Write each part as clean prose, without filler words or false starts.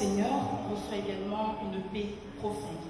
Seigneur, on reçoit également une paix profonde.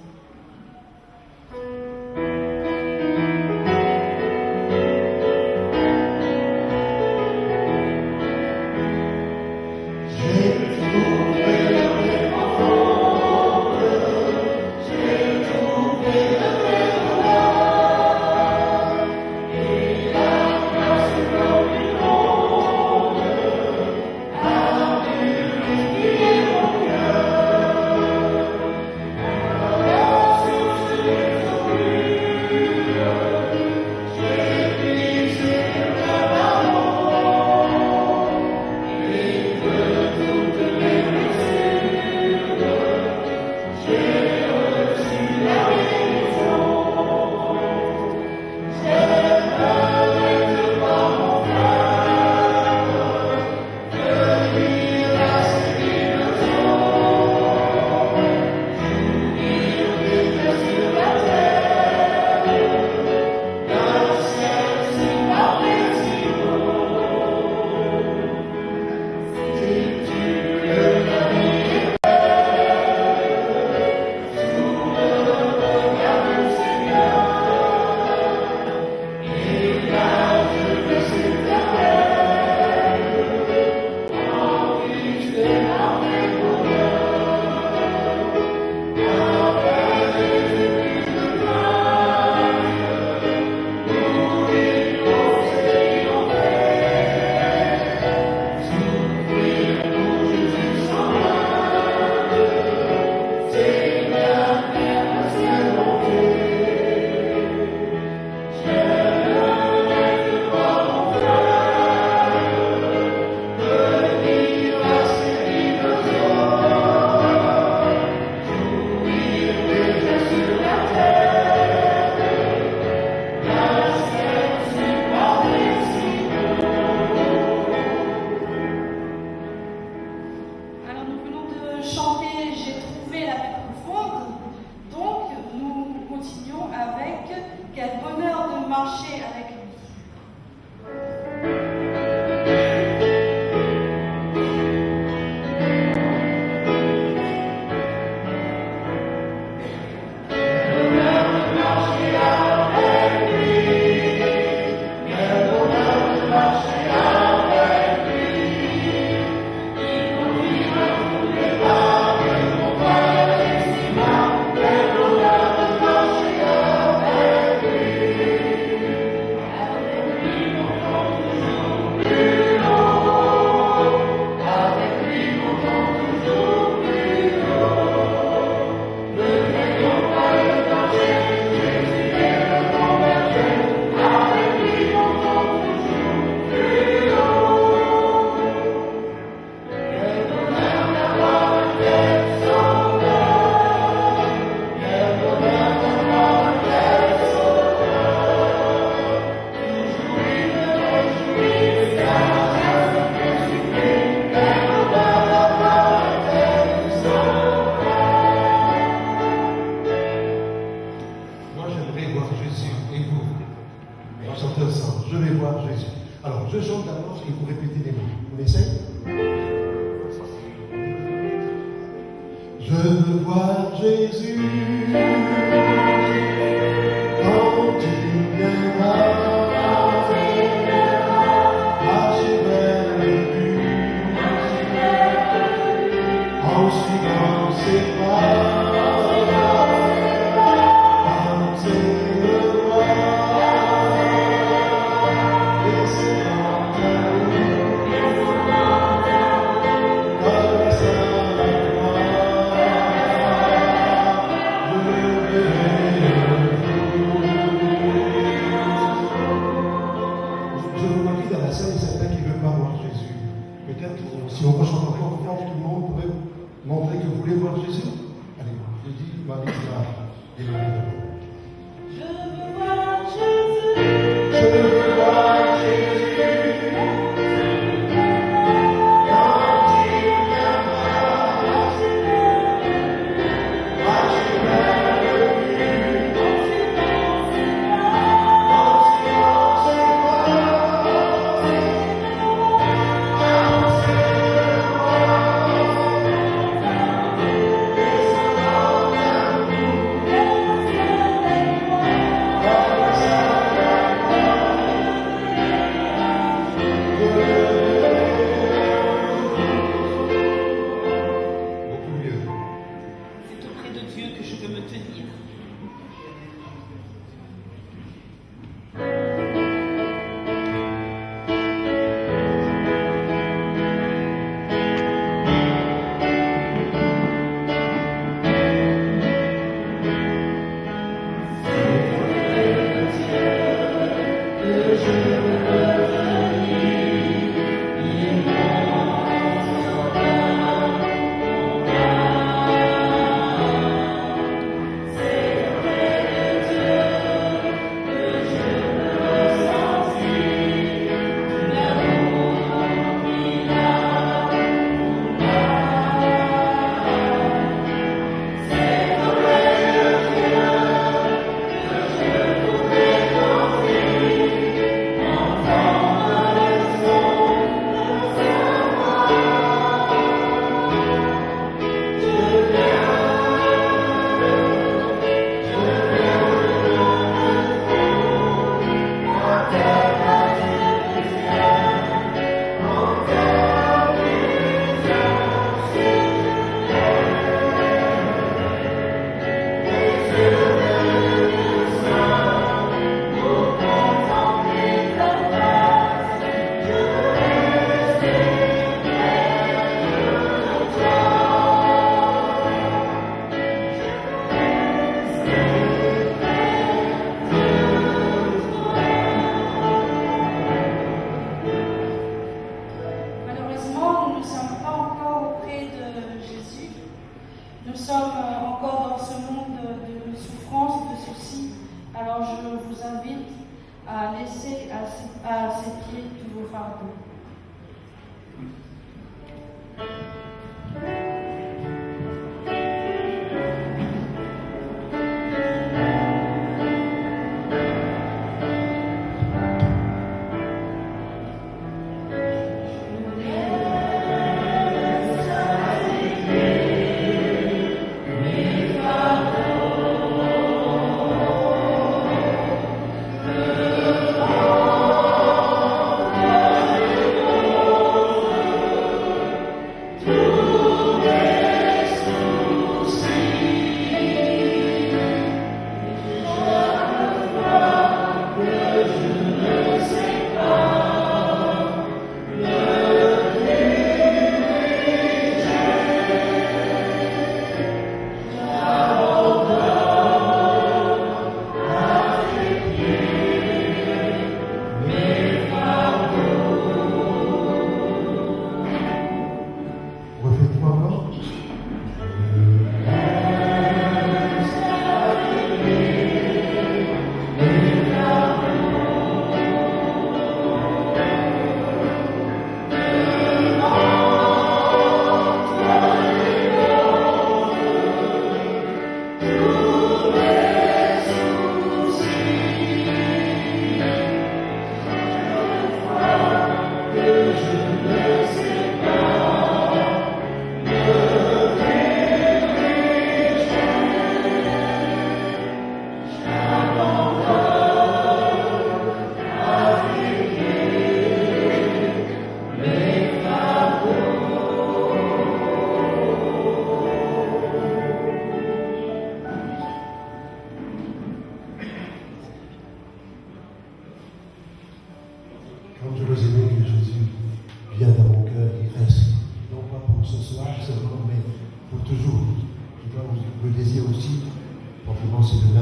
simplement ces deux mains.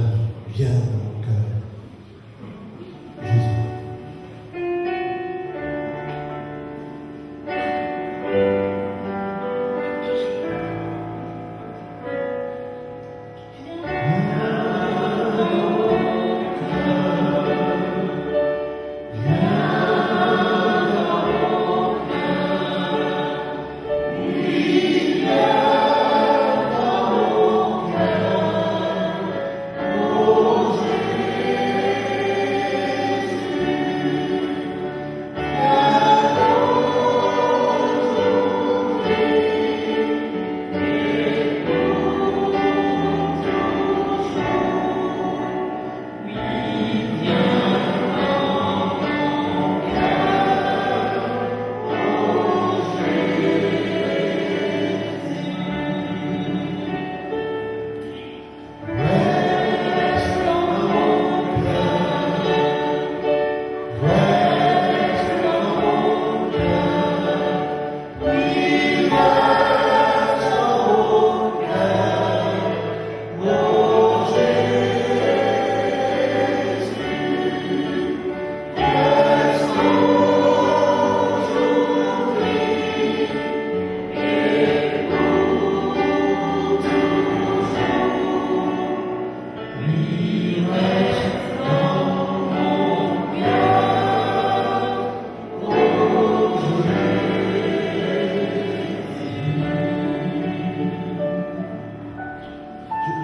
Viens dans mon cœur. Jésus.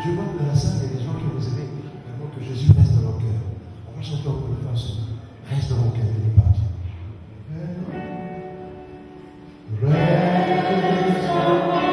Je vois que dans la salle, il y a des gens qui vous aimez vraiment que Jésus reste dans leur cœur. On va chanter encore une fois ce reste dans mon cœur, il est parti. Reste dans mon cœur. Reste dans mon cœur.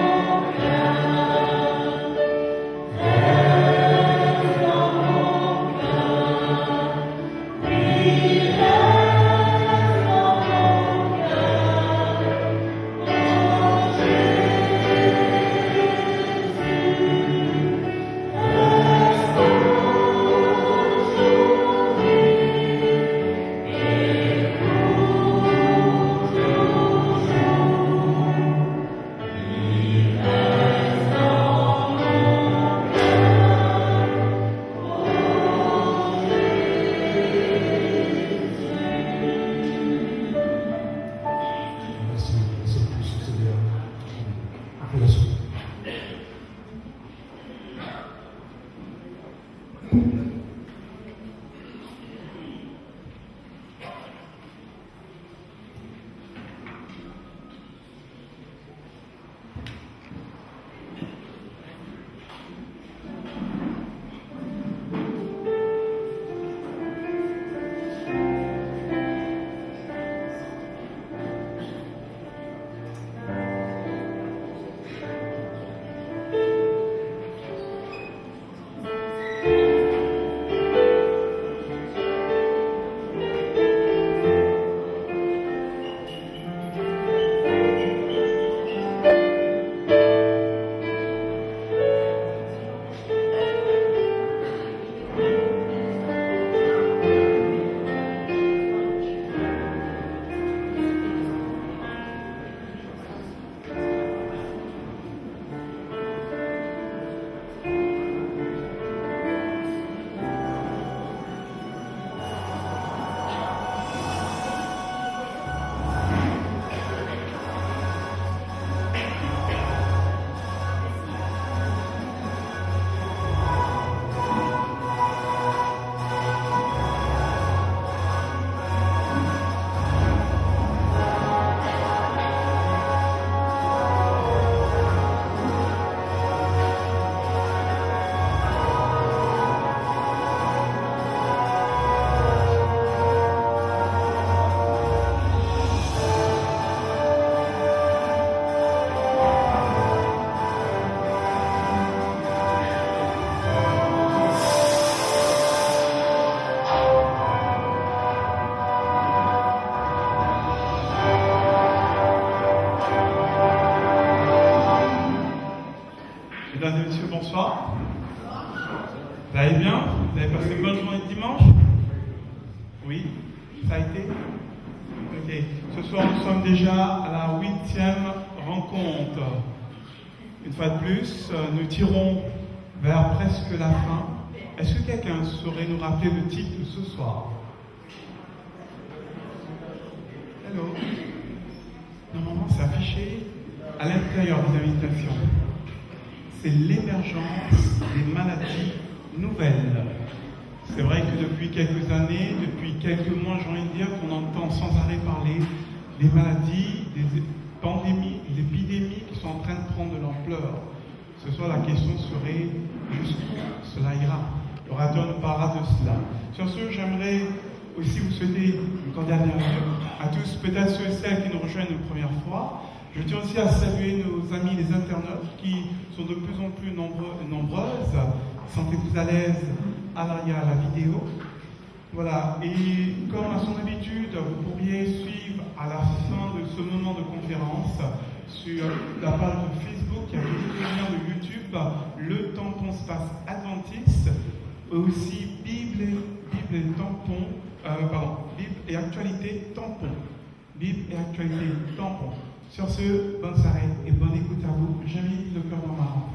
Oui, reste dans mon cœur. Oh Jésus. Mesdames et messieurs, bonsoir. Vous allez bien? Vous avez passé une bonne journée de dimanche? Oui? Ça a été? Ok. Ce soir, nous sommes déjà à la 8e rencontre. Une fois de plus, nous tirons vers presque la fin. Est-ce que quelqu'un saurait nous rappeler le titre de ce soir? Hello. Normalement, c'est affiché à l'intérieur des invitations. C'est l'émergence des maladies nouvelles. C'est vrai que depuis quelques années, depuis quelques mois, j'ai envie de dire qu'on entend sans arrêt parler des maladies, des pandémies, des épidémies qui sont en train de prendre de l'ampleur. Ce soir, la question serait jusqu'où cela ira. L'orateur nous parlera de cela. Sur ce, j'aimerais aussi vous souhaiter une cordiale bienvenue à tous, peut-être ceux et celles qui nous rejoignent une première fois. Je tiens aussi à saluer nos amis les internautes qui sont de plus en plus nombreuses. Sentez-vous à l'aise à l'arrière à la vidéo. Voilà, et comme à son habitude, vous pourriez suivre à la fin de ce moment de conférence sur la page de Facebook, il y a toujours le lien de YouTube, le tampon Space Adventiste, aussi Bible et actualité tampon. Bible et actualité tampon. Sur ce, bonne soirée et bonne écoute à vous. J'invite le cœur dans ma rampe.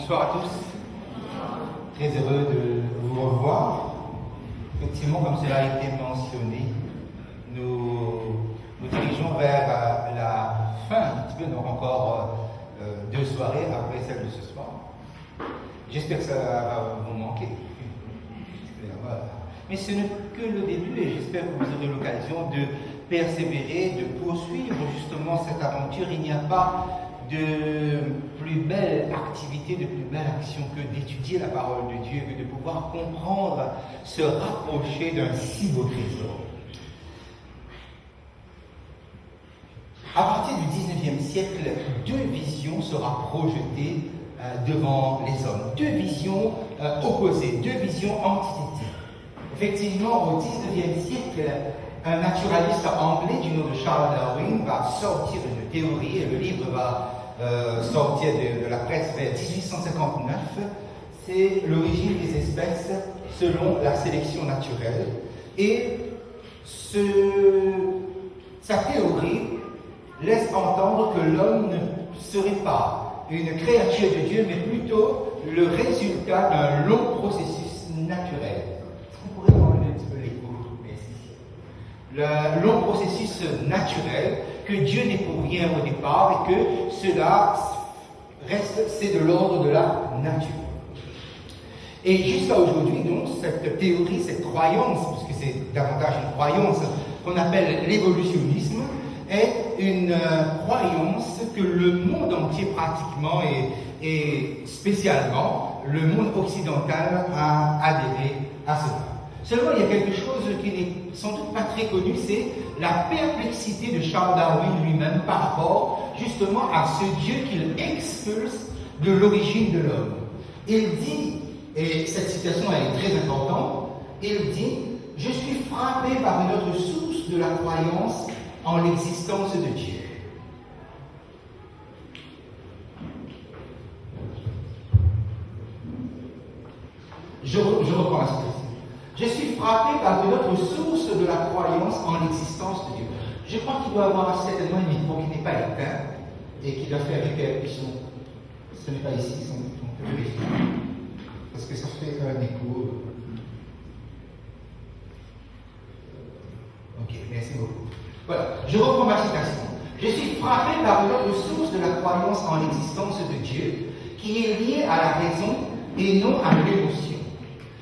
Bonsoir à tous. Très heureux de vous revoir. Effectivement, comme cela a été mentionné, nous dirigeons vers la fin un petit peu, donc encore 2 soirées après celle de ce soir. J'espère que ça va vous manquer. Mais ce n'est que le début et j'espère que vous aurez l'occasion de persévérer, de poursuivre justement cette aventure. Il n'y a pas de plus belle activité, de plus belle action que d'étudier la parole de Dieu, que de pouvoir comprendre, se rapprocher d'un si beau trésor. À partir du 19e siècle, 2 visions seront projetées devant les hommes. 2 visions opposées, 2 visions antithétiques. Effectivement, au 19e siècle, un naturaliste anglais du nom de Charles Darwin va sortir une théorie, et le livre va sortir de la presse vers 1859. C'est l'origine des espèces selon la sélection naturelle. Et sa théorie laisse entendre que l'homme ne serait pas une créature de Dieu, mais plutôt le résultat d'un long processus naturel. Est-ce qu'on pourrait enlever un petit peu l'écho? Le long processus naturel, que Dieu n'est pour rien au départ et que cela reste, c'est de l'ordre de la nature. Et jusqu'à aujourd'hui, donc, cette théorie, cette croyance, puisque c'est davantage une croyance qu'on appelle l'évolutionnisme, est une croyance que le monde entier pratiquement et spécialement le monde occidental a adhéré à cela. Seulement, il y a quelque chose qui n'est sans doute pas très connu, c'est la perplexité de Charles Darwin lui-même par rapport justement à ce Dieu qu'il expulse de l'origine de l'homme. Il dit, et cette citation est très importante, il dit « Je suis frappé par une autre source de la croyance en l'existence de Dieu. » Je reprends la citation. Je suis frappé par une autre source de la croyance en l'existence de Dieu. Je crois qu'il doit avoir certainement un micro qui n'est pas éteint et qui doit faire répercussion. Ce n'est pas ici, on peut vérifier. Parce que ça fait un écho. Ok, merci beaucoup. Voilà, je reprends ma citation. Je suis frappé par une autre source de la croyance en l'existence de Dieu qui est liée à la raison et non à l'émotion.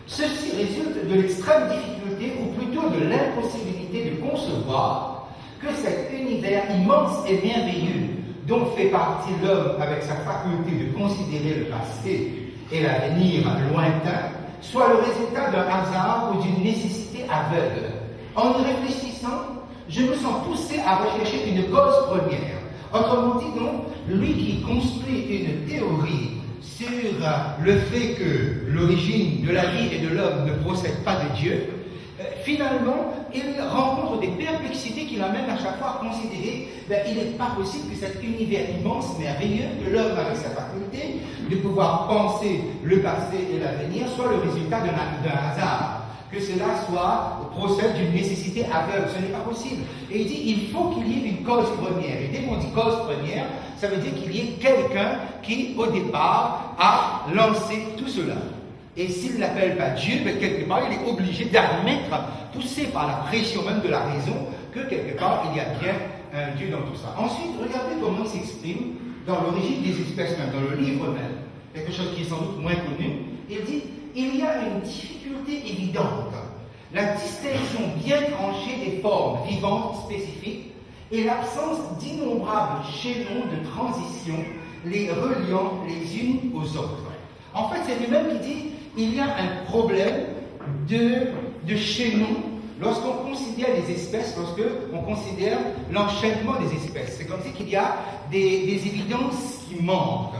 Ceci résulte de l'extrême difficulté, ou plutôt de l'impossibilité de concevoir que cet univers immense et merveilleux dont fait partie l'homme avec sa faculté de considérer le passé et l'avenir lointain soit le résultat d'un hasard ou d'une nécessité aveugle. En y réfléchissant, je me sens poussé à rechercher une cause première. Autrement dit, donc, lui qui construit une théorie sur le fait que l'origine de la vie et de l'homme ne procède pas de Dieu, finalement, il rencontre des perplexités qui l'amènent à chaque fois à considérer qu'il n'est pas possible que cet univers immense, merveilleux, que l'homme avec sa faculté de pouvoir penser le passé et l'avenir soit le résultat d'un hasard, que cela procède d'une nécessité aveugle. Ce n'est pas possible. Et il dit, il faut qu'il y ait une cause première. Et dès qu'on dit cause première, ça veut dire qu'il y ait quelqu'un qui, au départ, a lancé tout cela. Et s'il ne l'appelle pas Dieu, quelque part, il est obligé d'admettre, poussé par la pression même de la raison, que quelque part, il y a bien un Dieu dans tout ça. Ensuite, regardez comment il s'exprime dans l'origine des espèces, même dans le livre même, quelque chose qui est sans doute moins connu. Il dit, il y a une difficulté évidente, la distinction bien tranchée des formes vivantes spécifiques et l'absence d'innombrables chaînons de transition les reliant les unes aux autres. En fait, c'est lui-même qui dit il y a un problème de chaînons lorsqu'on considère les espèces, lorsqu'on considère l'enchaînement des espèces. C'est comme si qu'il y a des évidences qui manquent.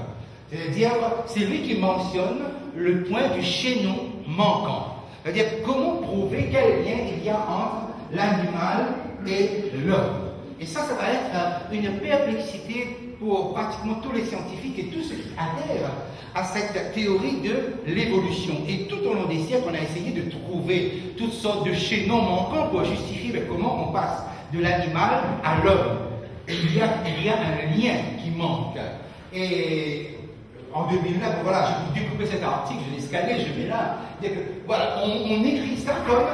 C'est-à-dire, c'est lui qui mentionne le point du chaînon manquant. C'est-à-dire, comment prouver quel lien il y a entre l'animal et l'homme. Et ça va être une perplexité pour pratiquement tous les scientifiques et tous ceux qui adhèrent à cette théorie de l'évolution. Et tout au long des siècles, on a essayé de trouver toutes sortes de chaînons manquants pour justifier comment on passe de l'animal à l'homme. Il y a un lien qui manque. Et en 2009, voilà, j'ai découpé cet article, je l'ai scanné, je mets là. Voilà, on écrit ça comme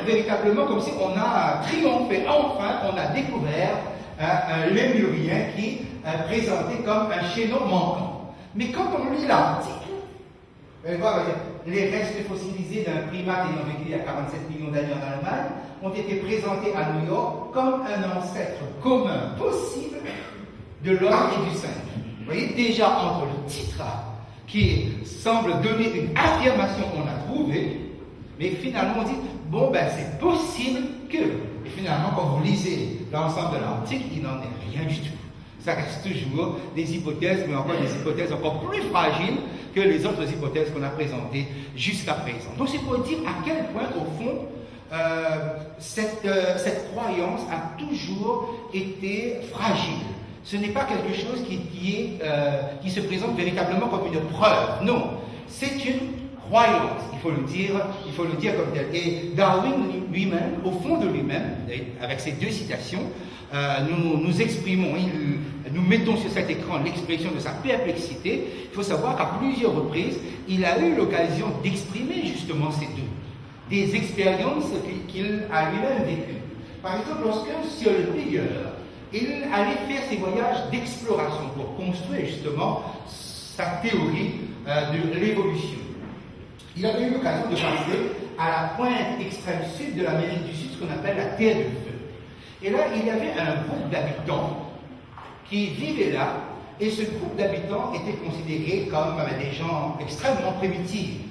véritablement comme si on a triomphé, enfin, on a découvert un lémurien qui est présenté comme un chaînon manquant. Mais quand on lit l'article, les restes fossilisés d'un primate ayant vécu il y a 47 millions d'années en Allemagne ont été présentés à New York comme un ancêtre commun possible de l'homme et du singe. Vous voyez, déjà entre le titre qui semble donner une affirmation qu'on a trouvée, mais finalement on dit, bon ben c'est possible que, et finalement quand vous lisez l'ensemble de l'article, il n'en est rien du tout. Ça reste toujours des hypothèses, mais encore des hypothèses encore plus fragiles que les autres hypothèses qu'on a présentées jusqu'à présent. Donc c'est pour dire à quel point, au fond, cette croyance a toujours été fragile. Ce n'est pas quelque chose qui se présente véritablement comme une preuve. Non, c'est une croyance, il faut le dire comme tel. Et Darwin lui-même, au fond de lui-même, avec ces deux citations, nous exprimons, nous mettons sur cet écran l'expression de sa perplexité. Il faut savoir qu'à plusieurs reprises, il a eu l'occasion d'exprimer justement ces deux, des expériences qu'il a lui-même vécues. Par exemple, lorsqu'un scientifique, il allait faire ses voyages d'exploration pour construire justement sa théorie de l'évolution. Il avait eu l'occasion de passer à la pointe extrême sud de l'Amérique du Sud, ce qu'on appelle la Terre de Feu. Et là, il y avait un groupe d'habitants qui vivaient là, et ce groupe d'habitants était considéré comme des gens extrêmement primitifs.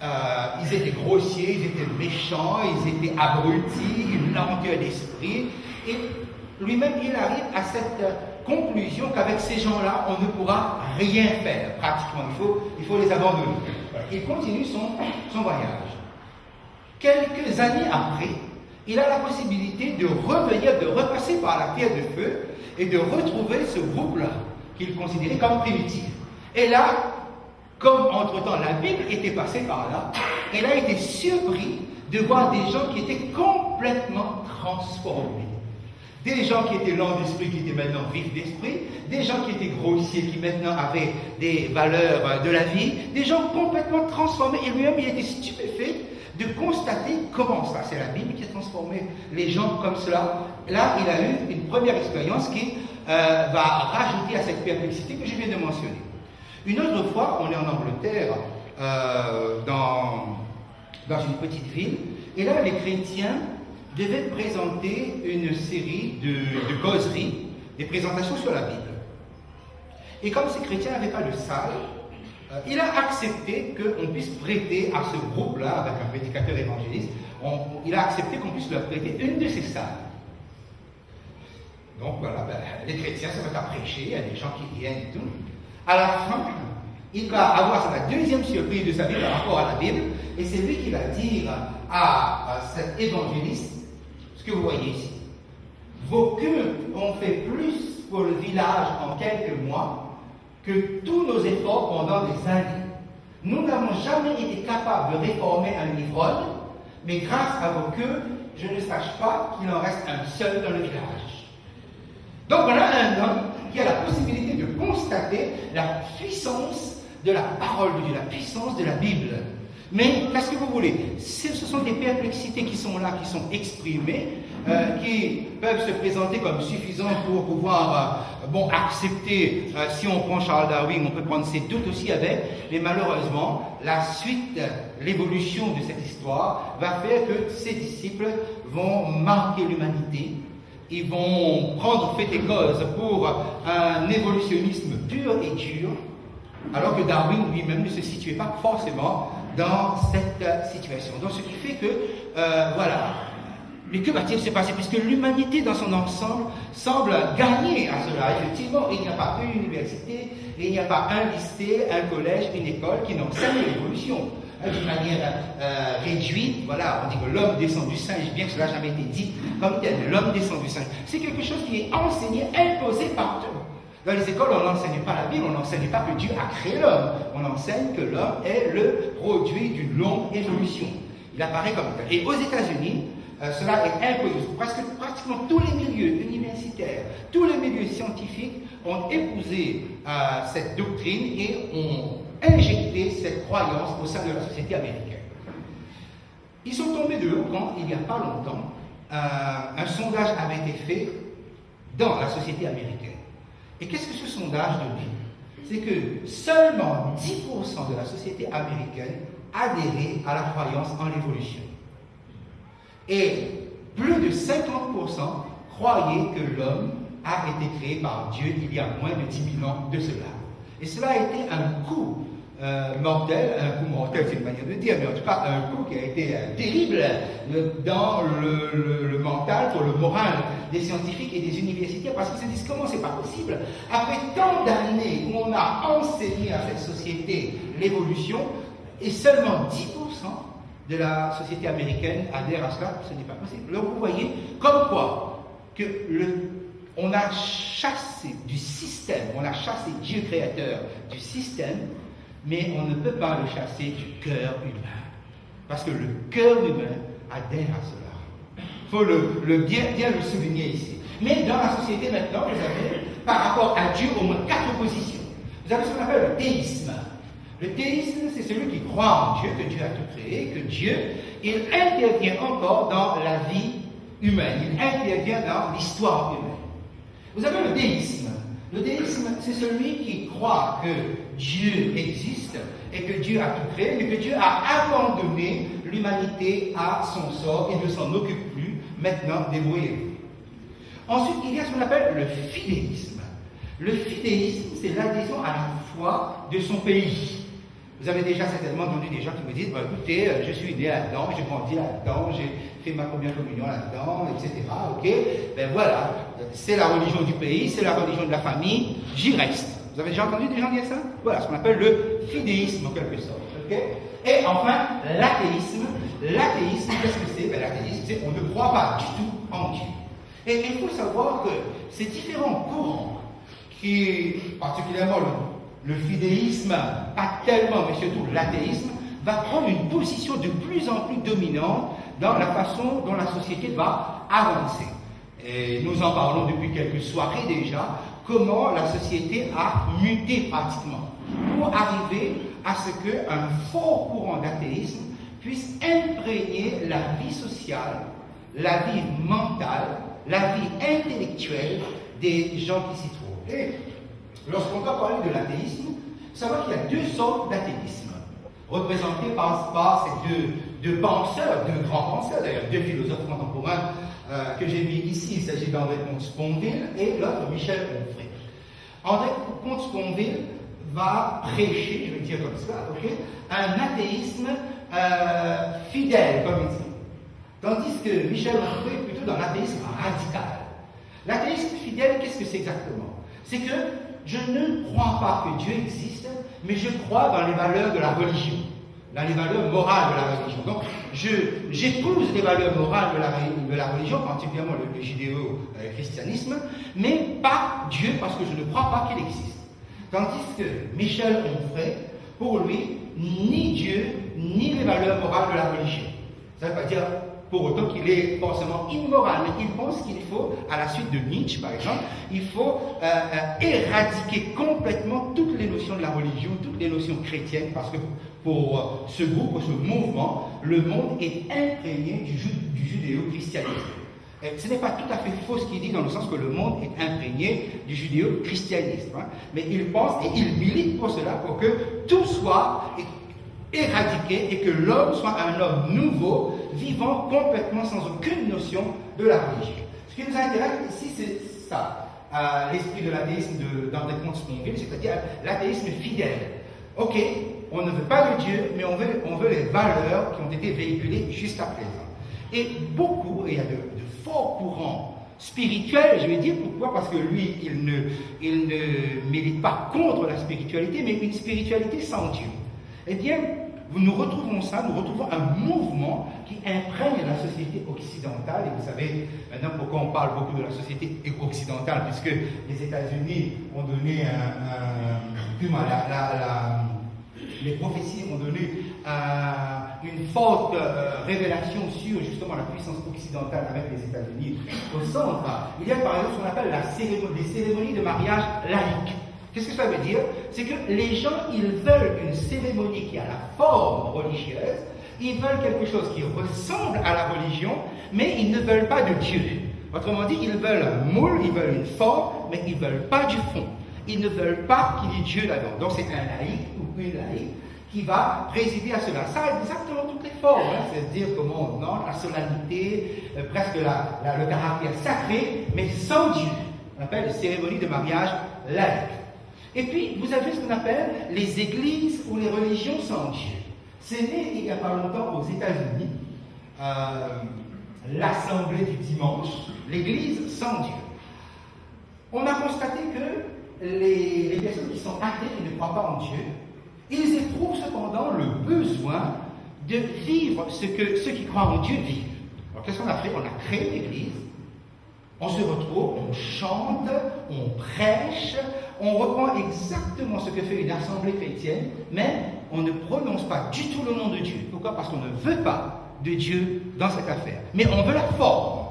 Ils étaient grossiers, ils étaient méchants, ils étaient abrutis, une lenteur d'esprit, et lui-même, il arrive à cette conclusion qu'avec ces gens-là, on ne pourra rien faire, pratiquement. Il faut les abandonner. Il continue son voyage. Quelques années après, il a la possibilité de revenir, de repasser par la Terre de Feu et de retrouver ce groupe-là, qu'il considérait comme primitif. Et là, comme entre-temps la Bible était passée par là, il a été surpris de voir des gens qui étaient complètement transformés. Des gens qui étaient lents d'esprit, qui étaient maintenant vifs d'esprit, des gens qui étaient grossiers, qui maintenant avaient des valeurs de la vie, des gens complètement transformés. Et lui-même, il était stupéfait de constater comment ça. C'est la Bible qui a transformé les gens comme cela. Là, il a eu une première expérience qui va rajouter à cette perplexité que je viens de mentionner. Une autre fois, on est en Angleterre, dans une petite ville, et là, les chrétiens devait présenter une série de causeries, des présentations sur la Bible. Et comme ces chrétiens n'avaient pas de salle, il a accepté qu'on puisse prêter à ce groupe-là, avec un prédicateur évangéliste, il a accepté qu'on puisse leur prêter une de ces salles. Donc voilà, les chrétiens se mettent à prêcher, il y a des gens qui viennent et tout. À la fin, il va avoir la deuxième surprise de sa vie par rapport à la Bible, et c'est lui qui va dire à cet évangéliste, ce que vous voyez ici. Vos queues ont fait plus pour le village en quelques mois que tous nos efforts pendant des années. Nous n'avons jamais été capables de réformer un ivrogne, mais grâce à vos queues, je ne sache pas qu'il en reste un seul dans le village. Donc voilà un homme qui a la possibilité de constater la puissance de la parole de Dieu, la puissance de la Bible. Mais qu'est-ce que vous voulez? Ce sont des perplexités qui sont là, qui sont exprimées, qui peuvent se présenter comme suffisantes pour pouvoir accepter, si on prend Charles Darwin, on peut prendre ses doutes aussi avec, mais malheureusement, la suite, l'évolution de cette histoire va faire que ses disciples vont marquer l'humanité, ils vont prendre fait et cause pour un évolutionnisme pur et dur, alors que Darwin lui-même ne se situait pas forcément dans cette situation. Donc ce qui fait que, voilà, mais que va-t-il se passer? Puisque l'humanité dans son ensemble semble gagner à cela. Effectivement, il n'y a pas une université, il n'y a pas un lycée, un collège, une école qui n'enseigne l'évolution. D'une manière réduite, voilà, on dit que l'homme descend du singe, bien que cela n'a jamais été dit comme tel, mais l'homme descend du singe. C'est quelque chose qui est enseigné, imposé partout. Dans les écoles, on n'enseigne pas la Bible, on n'enseigne pas que Dieu a créé l'homme. On enseigne que l'homme est le produit d'une longue évolution. Il apparaît comme tel. Et aux États-Unis, cela est imposé. Pratiquement tous les milieux universitaires, tous les milieux scientifiques ont épousé cette doctrine et ont injecté cette croyance au sein de la société américaine. Ils sont tombés de haut quand, il n'y a pas longtemps, un sondage avait été fait dans la société américaine. Et qu'est-ce que ce sondage dit? C'est que seulement 10% de la société américaine adhérait à la croyance en l'évolution. Et plus de 50% croyaient que l'homme a été créé par Dieu il y a moins de 10 000 ans de cela. Et cela a été un coup mortel, c'est une manière de dire, mais en tout cas un coup qui a été terrible dans le mental, pour le moral des scientifiques et des universitaires, parce qu'ils se disent comment c'est pas possible. Après tant d'années où on a enseigné à cette société l'évolution, et seulement 10% de la société américaine adhère à cela, ce n'est pas possible. Donc vous voyez, comme quoi, que on a chassé du système, on a chassé Dieu créateur du système, mais on ne peut pas le chasser du cœur humain. Parce que le cœur humain adhère à cela. Il faut bien le souligner ici. Mais dans la société maintenant, vous avez, par rapport à Dieu, au moins 4 positions. Vous avez ce qu'on appelle le théisme. Le théisme, c'est celui qui croit en Dieu, que Dieu a tout créé, que Dieu, il intervient encore dans la vie humaine, il intervient dans l'histoire humaine. Vous avez le déisme. Le déisme, c'est celui qui croit que Dieu existe et que Dieu a tout créé, mais que Dieu a abandonné l'humanité à son sort et ne s'en occupe plus. Maintenant, débrouillez-vous. Ensuite, il y a ce qu'on appelle le fidéisme. Le fidéisme, c'est l'adhésion à la foi de son pays. Vous avez déjà certainement entendu des gens qui me disent, écoutez, je suis né là-dedans, j'ai grandi là-dedans, j'ai fait ma première communion là-dedans, etc. Ok, ben voilà, c'est la religion du pays, c'est la religion de la famille, j'y reste. Vous avez déjà entendu des gens dire ça? Voilà, ce qu'on appelle le fidéisme en quelque sorte. Okay. Et enfin, l'athéisme. L'athéisme, qu'est-ce que c'est? Ben, l'athéisme, c'est on ne croit pas du tout en Dieu. Et il faut savoir que ces différents courants, qui, particulièrement le fidéisme, pas tellement, mais surtout l'athéisme, va prendre une position de plus en plus dominante dans la façon dont la société va avancer. Et nous en parlons depuis quelques soirées déjà, comment la société a muté pratiquement, pour arriver à ce qu'un fort courant d'athéisme puisse imprégner la vie sociale, la vie mentale, la vie intellectuelle des gens qui s'y trouvent. Et lorsqu'on va parler de l'athéisme, savoir qu'il y a 2 sortes d'athéisme, représentés par ces deux penseurs, 2 grands penseurs, d'ailleurs 2 philosophes contemporains que j'ai mis ici. Il s'agit d'André Comte-Sponville et l'autre Michel Onfray. André Comte-Sponville va prêcher, je vais dire comme ça, okay, un athéisme fidèle, comme il dit. Tandis que Michel Onfray est plutôt dans l'athéisme radical. L'athéisme fidèle, qu'est-ce que c'est exactement? C'est que je ne crois pas que Dieu existe, mais je crois dans les valeurs de la religion, dans les valeurs morales de la religion. Donc, j'épouse les valeurs morales de la religion, particulièrement le judéo-christianisme, mais pas Dieu, parce que je ne crois pas qu'il existe. Tandis que Michel Onfray, pour lui, ni Dieu, ni les valeurs morales de la religion. Ça ne veut pas dire pour autant qu'il est forcément immoral, mais il pense qu'il faut, à la suite de Nietzsche par exemple, il faut éradiquer complètement toutes les notions de la religion, toutes les notions chrétiennes, parce que pour ce groupe, pour ce mouvement, le monde est imprégné du judéo-christianisme. Ce n'est pas tout à fait faux ce qu'il dit, dans le sens que le monde est imprégné du judéo-christianisme. Hein, mais il pense et il milite pour cela, pour que tout soit éradiqué et que l'homme soit un homme nouveau, vivant complètement sans aucune notion de la religion. Ce qui nous intéresse ici, c'est ça, l'esprit de l'athéisme d'André Comte-Sponville, c'est-à-dire l'athéisme fidèle. Ok, on ne veut pas de Dieu, mais on veut les valeurs qui ont été véhiculées jusqu'à présent. Et il y a de forts courants spirituels, je vais dire pourquoi, parce que lui, il ne milite pas contre la spiritualité, mais une spiritualité sans Dieu. Eh bien, nous retrouvons un mouvement qui imprègne la société occidentale. Et vous savez maintenant pourquoi on parle beaucoup de la société occidentale, puisque les États-Unis ont donné Les prophéties ont donné une forte révélation sur justement la puissance occidentale avec les États-Unis au centre. Il y a par exemple ce qu'on appelle les cérémonies de mariage laïques. Qu'est-ce que ça veut dire? C'est que les gens, ils veulent une cérémonie qui a la forme religieuse, ils veulent quelque chose qui ressemble à la religion, mais ils ne veulent pas de Dieu. Autrement dit, ils veulent un moule, ils veulent une forme, mais ils ne veulent pas du fond. Ils ne veulent pas qu'il y ait Dieu là-dedans. Donc c'est un laïc ou une laïque qui va présider à cela. Ça a exactement toutes les formes, c'est-à-dire comment on entre la solennité, presque le caractère sacré, mais sans Dieu. On appelle les cérémonies de mariage laïques. Et puis, vous avez ce qu'on appelle les églises ou les religions sans Dieu. C'est né il n'y a pas longtemps aux États-Unis, l'Assemblée du dimanche, l'église sans Dieu. On a constaté que les personnes qui sont athées et ne croient pas en Dieu, ils éprouvent cependant le besoin de vivre ce que ceux qui croient en Dieu vivent. Alors qu'est-ce qu'on a fait? On a créé une église, on se retrouve, on chante, on prêche, on reprend exactement ce que fait une assemblée chrétienne, mais on ne prononce pas du tout le nom de Dieu. Pourquoi? Parce qu'on ne veut pas de Dieu dans cette affaire. Mais on veut la forme.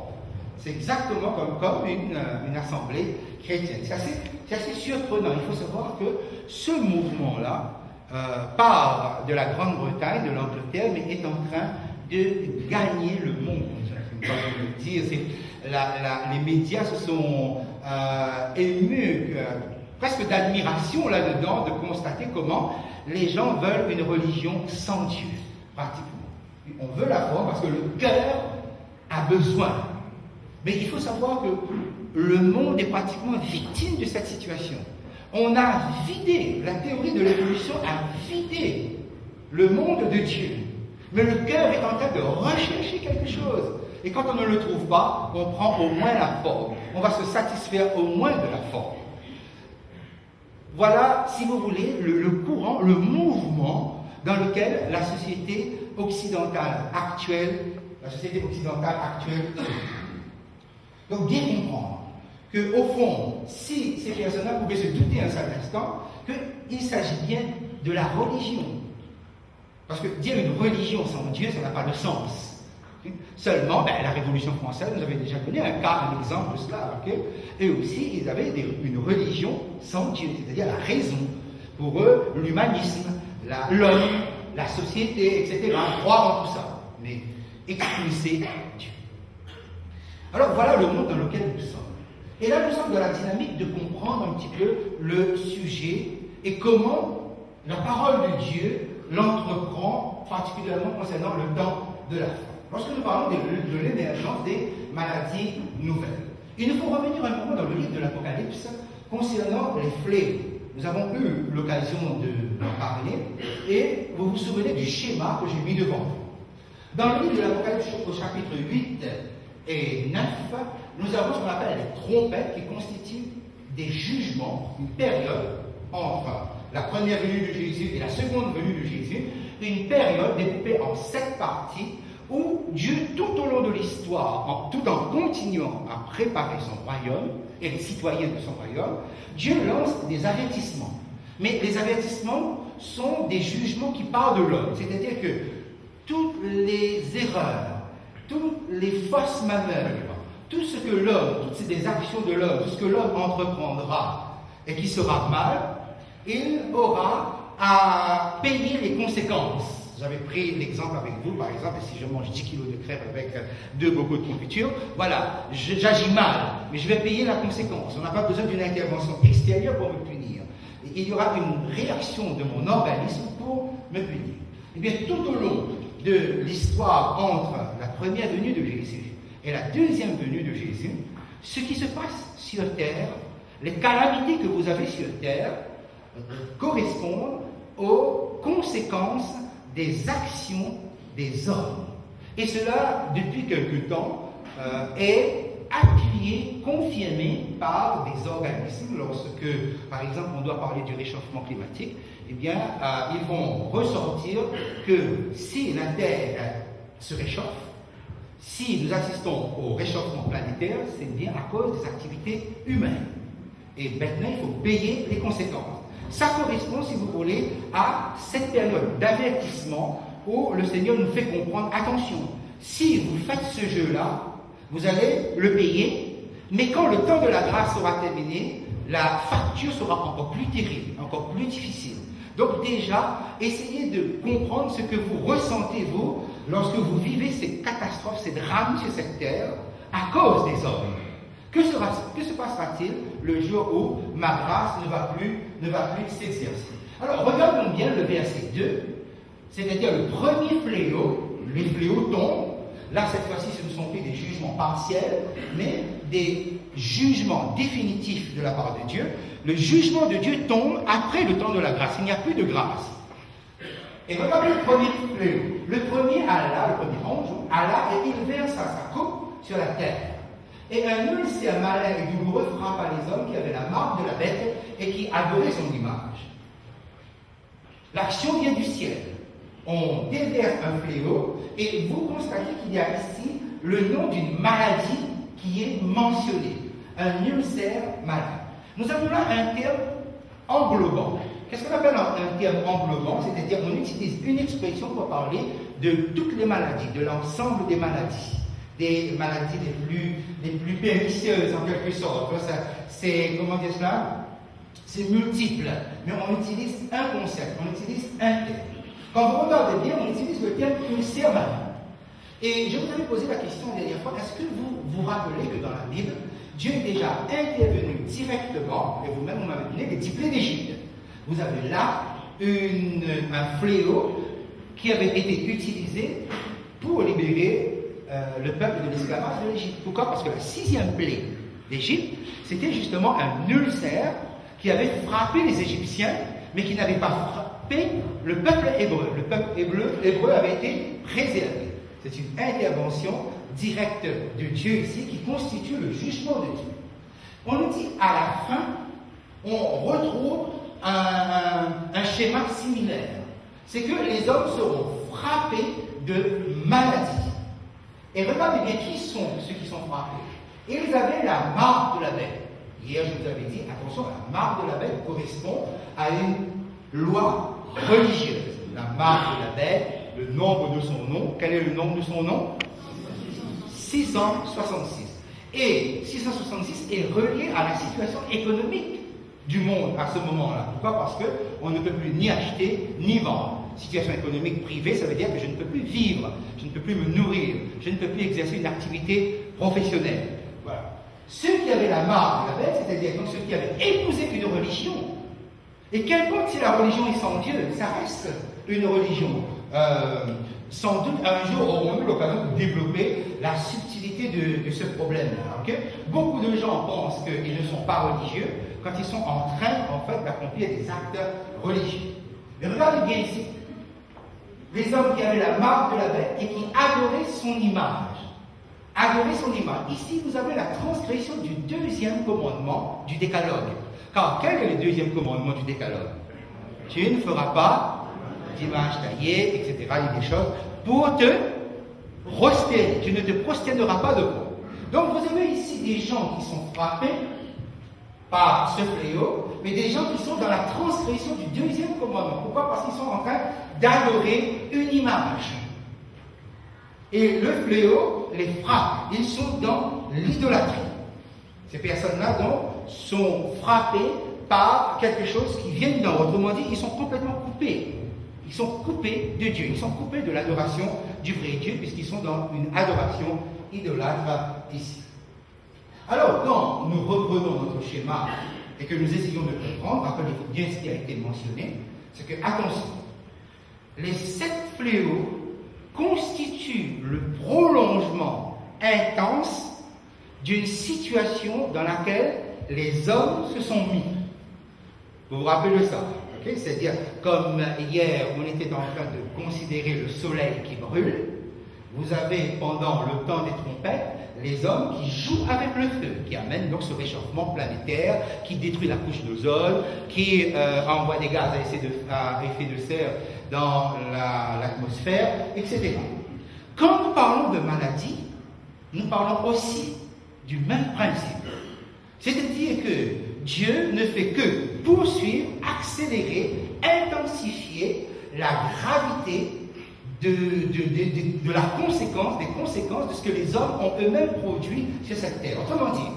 C'est exactement comme une assemblée chrétienne. C'est assez surprenant. Il faut savoir que ce mouvement-là part de la Grande-Bretagne, de l'Angleterre, mais est en train de gagner le monde. Dire, les médias se sont émus presque d'admiration là-dedans de constater comment les gens veulent une religion sans Dieu, pratiquement. On veut la forme parce que le cœur a besoin. Mais il faut savoir que le monde est pratiquement victime de cette situation. On a vidé, la théorie de l'évolution a vidé le monde de Dieu. Mais le cœur est en train de rechercher quelque chose. Et quand on ne le trouve pas, on prend au moins la forme. On va se satisfaire au moins de la forme. Voilà, si vous voulez, le courant, le mouvement dans lequel la société occidentale actuelle Donc bien comprendre qu'au fond, si ces personnes-là pouvaient se douter un seul instant qu'il s'agit bien de la religion. Parce que dire une religion sans Dieu, ça n'a pas de sens. Seulement, la Révolution française nous avait déjà donné un exemple de cela. Okay? Eux aussi, ils avaient une religion sans Dieu, c'est-à-dire la raison. Pour eux, l'humanisme, l'homme, la société, etc. Croire en tout ça, mais expulser Dieu. Alors voilà le monde dans lequel nous sommes. Et là, nous sommes dans la dynamique de comprendre un petit peu le sujet et comment la parole de Dieu l'entreprend, particulièrement concernant le temps de la fin. Lorsque nous parlons de l'émergence des maladies nouvelles, il nous faut revenir un moment dans le livre de l'Apocalypse concernant les fléaux. Nous avons eu l'occasion d'en parler et vous vous souvenez du schéma que j'ai mis devant vous. Dans le livre de l'Apocalypse au chapitre 8 et 9, nous avons ce qu'on appelle les trompettes qui constituent des jugements, une période entre la première venue de Jésus et la seconde venue de Jésus, une période découpée en 7 parties où Dieu, tout au long de l'histoire, tout en continuant à préparer son royaume et les citoyens de son royaume, Dieu lance des avertissements. Mais les avertissements sont des jugements qui parlent de l'homme. C'est-à-dire que toutes les erreurs, toutes les fausses manœuvres, tout ce que l'homme, toutes ces actions de l'homme, tout ce que l'homme entreprendra et qui sera mal, il aura à payer les conséquences. J'avais pris l'exemple avec vous, par exemple, si je mange 10 kilos de crêpes avec 2 bocaux de confiture, voilà, j'agis mal, mais je vais payer la conséquence. On n'a pas besoin d'une intervention extérieure pour me punir. Il y aura une réaction de mon organisme pour me punir. Eh bien, tout au long de l'histoire entre la première venue de Jésus et la deuxième venue de Jésus, ce qui se passe sur terre, les calamités que vous avez sur terre, correspondent aux conséquences des actions des hommes. Et cela, depuis quelque temps, est appuyé, confirmé par des organismes. Lorsque, par exemple, on doit parler du réchauffement climatique, eh bien, ils vont ressortir que si la Terre se réchauffe, si nous assistons au réchauffement planétaire, c'est bien à cause des activités humaines. Et maintenant, il faut payer les conséquences. Ça correspond, si vous voulez, à cette période d'avertissement où le Seigneur nous fait comprendre, attention, si vous faites ce jeu-là, vous allez le payer, mais quand le temps de la grâce sera terminé, la facture sera encore plus terrible, encore plus difficile. Donc déjà, essayez de comprendre ce que vous ressentez, vous, lorsque vous vivez ces catastrophes, ces drames sur cette terre, à cause des hommes. Que se passera-t-il le jour où ma grâce ne va plus s'exercer? Alors, regardons bien le verset 2, c'est-à-dire le premier fléau, les fléaux tombent. Là, cette fois-ci, ce ne sont plus des jugements partiels, mais des jugements définitifs de la part de Dieu. Le jugement de Dieu tombe après le temps de la grâce. Il n'y a plus de grâce. Et regardez le premier fléau. Le premier Allah, le premier ange, Allah, et il verse sa coupe sur la terre. Et un ulcère malin et douloureux frappa les hommes qui avaient la marque de la bête et qui adoraient son image. L'action vient du ciel. On déverse un fléau et vous constatez qu'il y a ici le nom d'une maladie qui est mentionné, un ulcère malin. Nous avons là un terme englobant. Qu'est-ce qu'on appelle un terme englobant? C'est-à-dire qu'on utilise une expression pour parler de toutes les maladies, de l'ensemble des maladies les plus pernicieuses en quelque sorte. C'est, comment dire cela? C'est multiple, mais on utilise un concept, on utilise un terme. Quand vous regardez bien, on utilise le terme ulcère malin. Et je vous avais posé la question la dernière fois, est-ce que vous vous rappelez que dans la Bible, Dieu est déjà intervenu directement, et vous-même, vous m'avez donné les 10 plaies d'Égypte. Vous avez là un fléau qui avait été utilisé pour libérer le peuple de l'esclavage de l'Égypte. Pourquoi? Parce que la 6e plaie d'Égypte, c'était justement un ulcère qui avait frappé les Égyptiens, mais qui n'avait pas frappé le peuple hébreu. Le peuple hébreu avait été préservé. C'est une intervention directe de Dieu ici qui constitue le jugement de Dieu. On nous dit à la fin, on retrouve un schéma similaire. C'est que les hommes seront frappés de maladies. Et regardez bien qui sont ceux qui sont frappés. Ils avaient la marque de la bête. Hier, je vous avais dit, attention, la marque de la bête correspond à une loi religieuse. La marque de la bête, le nombre de son nom. Quel est le nombre de son nom? 666. Et 666 est relié à la situation économique du monde à ce moment-là. Pourquoi? Parce qu'on ne peut plus ni acheter ni vendre. Situation économique privée, ça veut dire que je ne peux plus vivre, je ne peux plus me nourrir, je ne peux plus exercer une activité professionnelle. Voilà. Ceux qui avaient la marque de la bête, c'est-à-dire donc ceux qui avaient épousé une religion, et qu'importe si la religion est sans Dieu, ça reste une religion. Sans doute, un jour, aurons eu l'occasion de développer la subtilité de ce problème-là. Okay? Beaucoup de gens pensent qu'ils ne sont pas religieux quand ils sont en train, en fait, d'accomplir des actes religieux. Mais regardez bien ici. Les hommes qui avaient la marque de la bête et qui adoraient son image. Adoraient son image. Ici, vous avez la transgression du 2e commandement du décalogue. Car quel est le 2e commandement du décalogue? Tu ne feras pas d'image taillée, etc. Il y a des choses pour te prosterner. Tu ne te prosterneras pas devant. Donc vous avez ici des gens qui sont frappés par ce fléau, mais des gens qui sont dans la transgression du 2e commandement. Pourquoi? Parce qu'ils sont en train d'adorer une image. Et le fléau les frappe. Ils sont dans l'idolâtrie. Ces personnes-là, donc, sont frappées par quelque chose qui vient d'en haut. Autrement dit, ils sont complètement coupés. Ils sont coupés de Dieu. Ils sont coupés de l'adoration du vrai Dieu, puisqu'ils sont dans une adoration idolâtre ici. Alors, quand nous reprenons notre schéma et que nous essayons de comprendre, rappelez-vous bien ce qui a été mentionné, c'est que, attention, les 7 fléaux constituent le prolongement intense d'une situation dans laquelle les hommes se sont mis. Vous vous rappelez de ça? Okay? C'est-à-dire, comme hier, on était en train de considérer le soleil qui brûle, vous avez, pendant le temps des trompettes, les hommes qui jouent avec le feu, qui amènent donc ce réchauffement planétaire, qui détruit la couche d'ozone, qui envoie des gaz à effet de serre dans l'atmosphère, etc. Quand nous parlons de maladie, nous parlons aussi du même principe. C'est-à-dire que Dieu ne fait que poursuivre, accélérer, intensifier la gravité de la conséquence, des conséquences de ce que les hommes ont eux-mêmes produit sur cette terre. Autrement dit,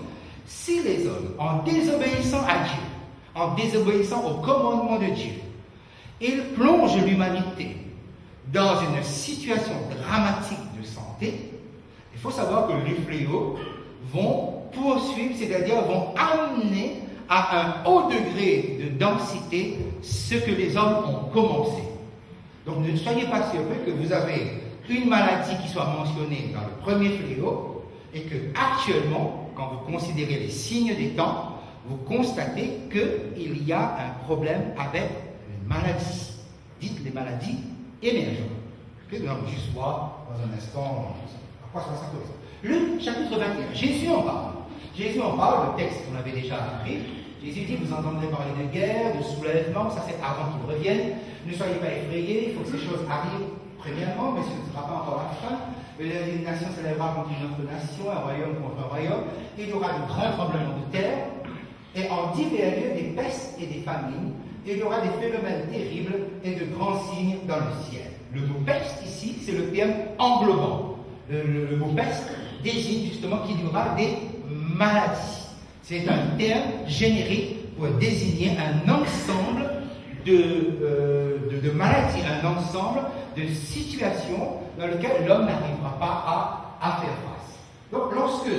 si les hommes, en désobéissant à Dieu, en désobéissant au commandement de Dieu, ils plongent l'humanité dans une situation dramatique de santé, il faut savoir que les fléaux vont poursuivre, c'est-à-dire vont amener à un haut degré de densité ce que les hommes ont commencé. Donc ne soyez pas surpris que vous avez une maladie qui soit mentionnée dans le premier fléau et que actuellement, quand vous considérez les signes des temps, vous constatez qu'il y a un problème avec les maladies. Dites les maladies émergentes. Nous allons juste voir dans un instant à quoi ça correspond. Le chapitre 21, Jésus en parle. Jésus en parle, le texte qu'on avait déjà appris. Jésus dit, vous entendrez parler de guerre, de soulèvement, ça c'est avant qu'il revienne. Ne soyez pas effrayés, il faut que ces choses arrivent premièrement, mais ce ne sera pas encore la fin. Une nation s'élèvera contre une autre nation, un royaume contre un royaume. Il y aura de grands tremblements de terre, et en divers lieux des pestes et des famines. Il y aura des phénomènes terribles et de grands signes dans le ciel. Le mot peste ici, c'est le terme englobant. Le mot peste désigne justement qu'il y aura des maladies. C'est un terme générique pour désigner un ensemble de maladies, un ensemble de situations dans lesquelles l'homme n'arrivera pas à faire face. Donc lorsque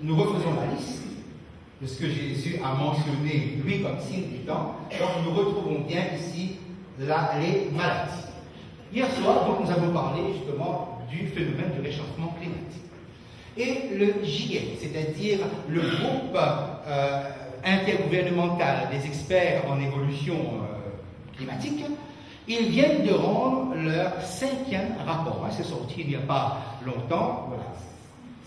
nous refaisons la liste de ce que Jésus a mentionné, lui, comme signe du temps, donc nous retrouvons bien ici les maladies. Hier soir, donc, nous avons parlé justement du phénomène du réchauffement climatique. Et le GIEC, c'est-à-dire le groupe intergouvernemental des experts en évolution climatique, ils viennent de rendre leur 5e rapport. C'est sorti il n'y a pas longtemps. Voilà.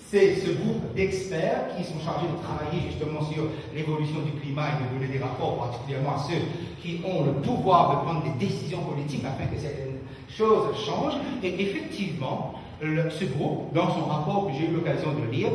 C'est ce groupe d'experts qui sont chargés de travailler justement sur l'évolution du climat et de donner des rapports, particulièrement à ceux qui ont le pouvoir de prendre des décisions politiques afin que certaines choses changent. Et effectivement, ce groupe, dans son rapport que j'ai eu l'occasion de lire,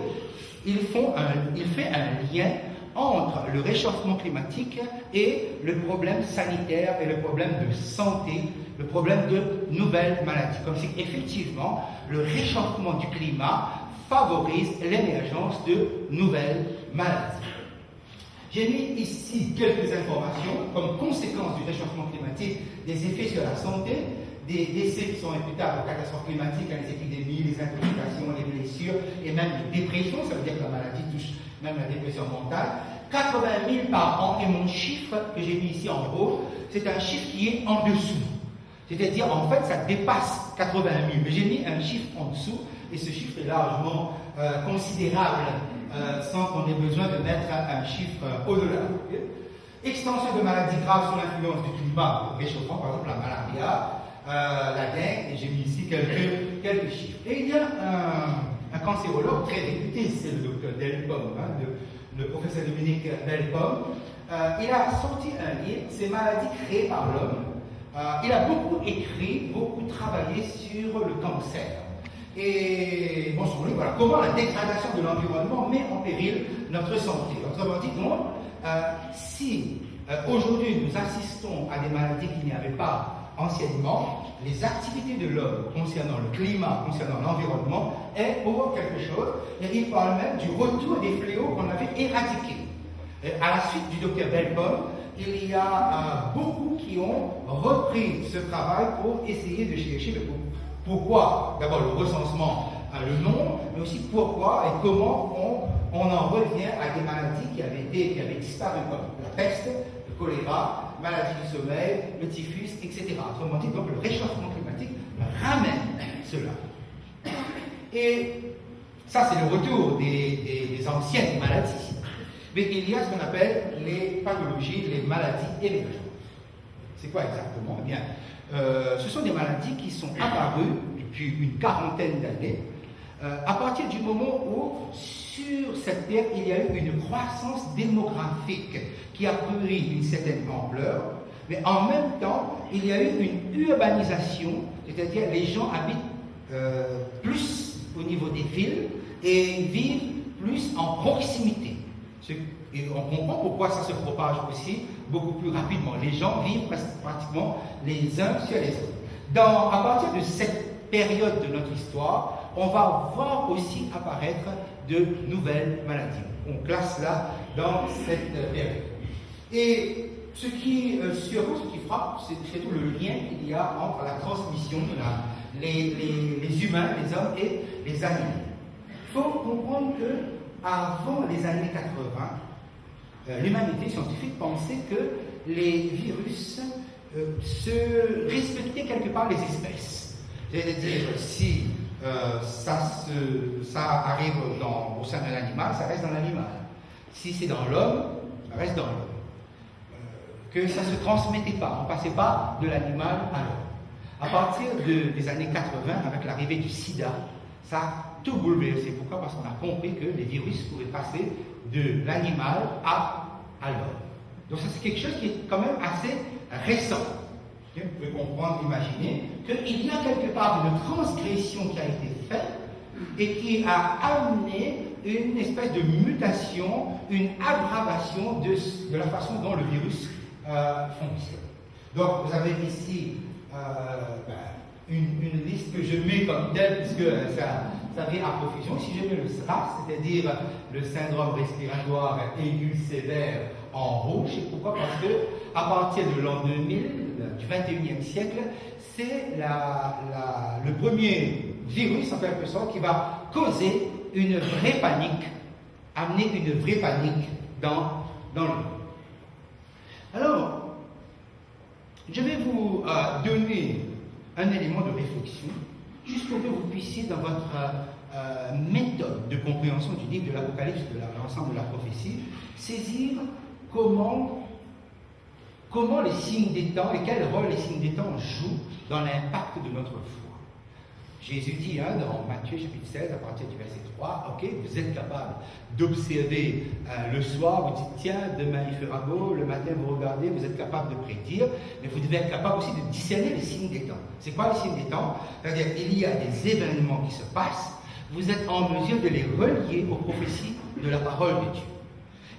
il fait un lien entre le réchauffement climatique et le problème sanitaire et le problème de santé, le problème de nouvelles maladies. Comme si effectivement le réchauffement du climat favorise l'émergence de nouvelles maladies. J'ai mis ici quelques informations comme conséquence du réchauffement climatique, des effets sur la santé, des décès qui sont imputables aux catastrophes climatiques, à les épidémies, les intoxications, les blessures et même les dépressions. Ça veut dire que la maladie touche même la dépression mentale. 80 000 par an, et mon chiffre que j'ai mis ici en haut, c'est un chiffre qui est en dessous. C'est-à-dire, en fait, ça dépasse 80 000. Mais j'ai mis un chiffre en dessous, et ce chiffre est largement considérable, sans qu'on ait besoin de mettre un chiffre au-delà. Extension de maladies graves sous l'influence du climat réchauffant, par exemple la malaria, la dengue, et j'ai mis ici quelques chiffres. Et il y a un cancérologue très réputé, c'est le docteur Delpomme, le professeur Dominique Delpomme. Il a sorti un livre, Ces maladies créées par l'homme. Il a beaucoup écrit, beaucoup travaillé sur le cancer. Et bon, sur lui, voilà, comment la dégradation de l'environnement met en péril notre santé. Autrement dit, donc, si aujourd'hui nous assistons à des maladies qu'il n'y avait pas anciennement, les activités de l'homme concernant le climat, concernant l'environnement, est pour quelque chose. Et il parle même du retour des fléaux qu'on avait éradiqués. Et à la suite du docteur Delpomme, il y a beaucoup qui ont repris ce travail pour essayer de chercher le pourquoi. D'abord le recensement, le nom, mais aussi pourquoi et comment on en revient à des maladies qui avaient disparu, comme la peste, le choléra, maladie du sommeil, le typhus, etc. Autrement dit, donc le réchauffement climatique ramène cela. Et ça, c'est le retour des anciennes maladies. Mais il y a ce qu'on appelle les pathologies, les maladies émergentes. C'est quoi exactement? Eh bien, ce sont des maladies qui sont apparues depuis une quarantaine d'années, à partir du moment où, sur cette terre, il y a eu une croissance démographique qui a pris une certaine ampleur, mais en même temps, il y a eu une urbanisation, c'est-à-dire les gens habitent plus au niveau des villes et vivent plus en proximité. Et on comprend pourquoi ça se propage aussi beaucoup plus rapidement. Les gens vivent pratiquement les uns sur les autres. À partir de cette période de notre histoire, on va voir aussi apparaître de nouvelles maladies. On classe là dans cette période. Et ce qui frappe, c'est tout le lien qu'il y a entre la transmission de les humains, les hommes et les animaux. Il faut comprendre qu'avant les années 80, l'humanité scientifique pensait que les virus se respectaient quelque part les espèces. C'est-à-dire, si ça arrive au sein d'un animal, ça reste dans l'animal. Si c'est dans l'homme, ça reste dans l'homme. Que ça ne se transmettait pas, on ne passait pas de l'animal à l'homme. À partir des années 80, avec l'arrivée du sida, ça a tout bouleversé. Pourquoi? Parce qu'on a compris que les virus pouvaient passer de l'animal à l'homme. Donc ça, c'est quelque chose qui est quand même assez récent. Vous pouvez comprendre, imaginer qu'il y a quelque part une transgression qui a été faite et qui a amené une espèce de mutation, une aggravation de la façon dont le virus fonctionne. Donc vous avez ici une liste que je mets comme telle, puisque ça vient à profusion. Si je mets le SRAS, c'est-à-dire le syndrome respiratoire aigu sévère en rouge, et pourquoi? Parce que à partir de l'an 2000, du 21e siècle, c'est le premier virus, en quelque sorte, qui va causer une vraie panique, amener une vraie panique dans le monde. Alors, je vais vous donner un élément de réflexion, juste pour que vous puissiez, dans votre méthode de compréhension du livre de l'Apocalypse, de l'ensemble de la prophétie, saisir comment les signes des temps et quel rôle les signes des temps jouent dans l'impact de notre foi. Jésus dit dans Matthieu chapitre 16, à partir du verset 3, ok, vous êtes capable d'observer le soir, vous dites tiens, demain il fera beau, le matin vous regardez, vous êtes capable de prédire, mais vous devez être capable aussi de discerner les signes des temps. C'est quoi les signes des temps? C'est-à-dire qu'il y a des événements qui se passent, vous êtes en mesure de les relier aux prophéties de la parole de Dieu.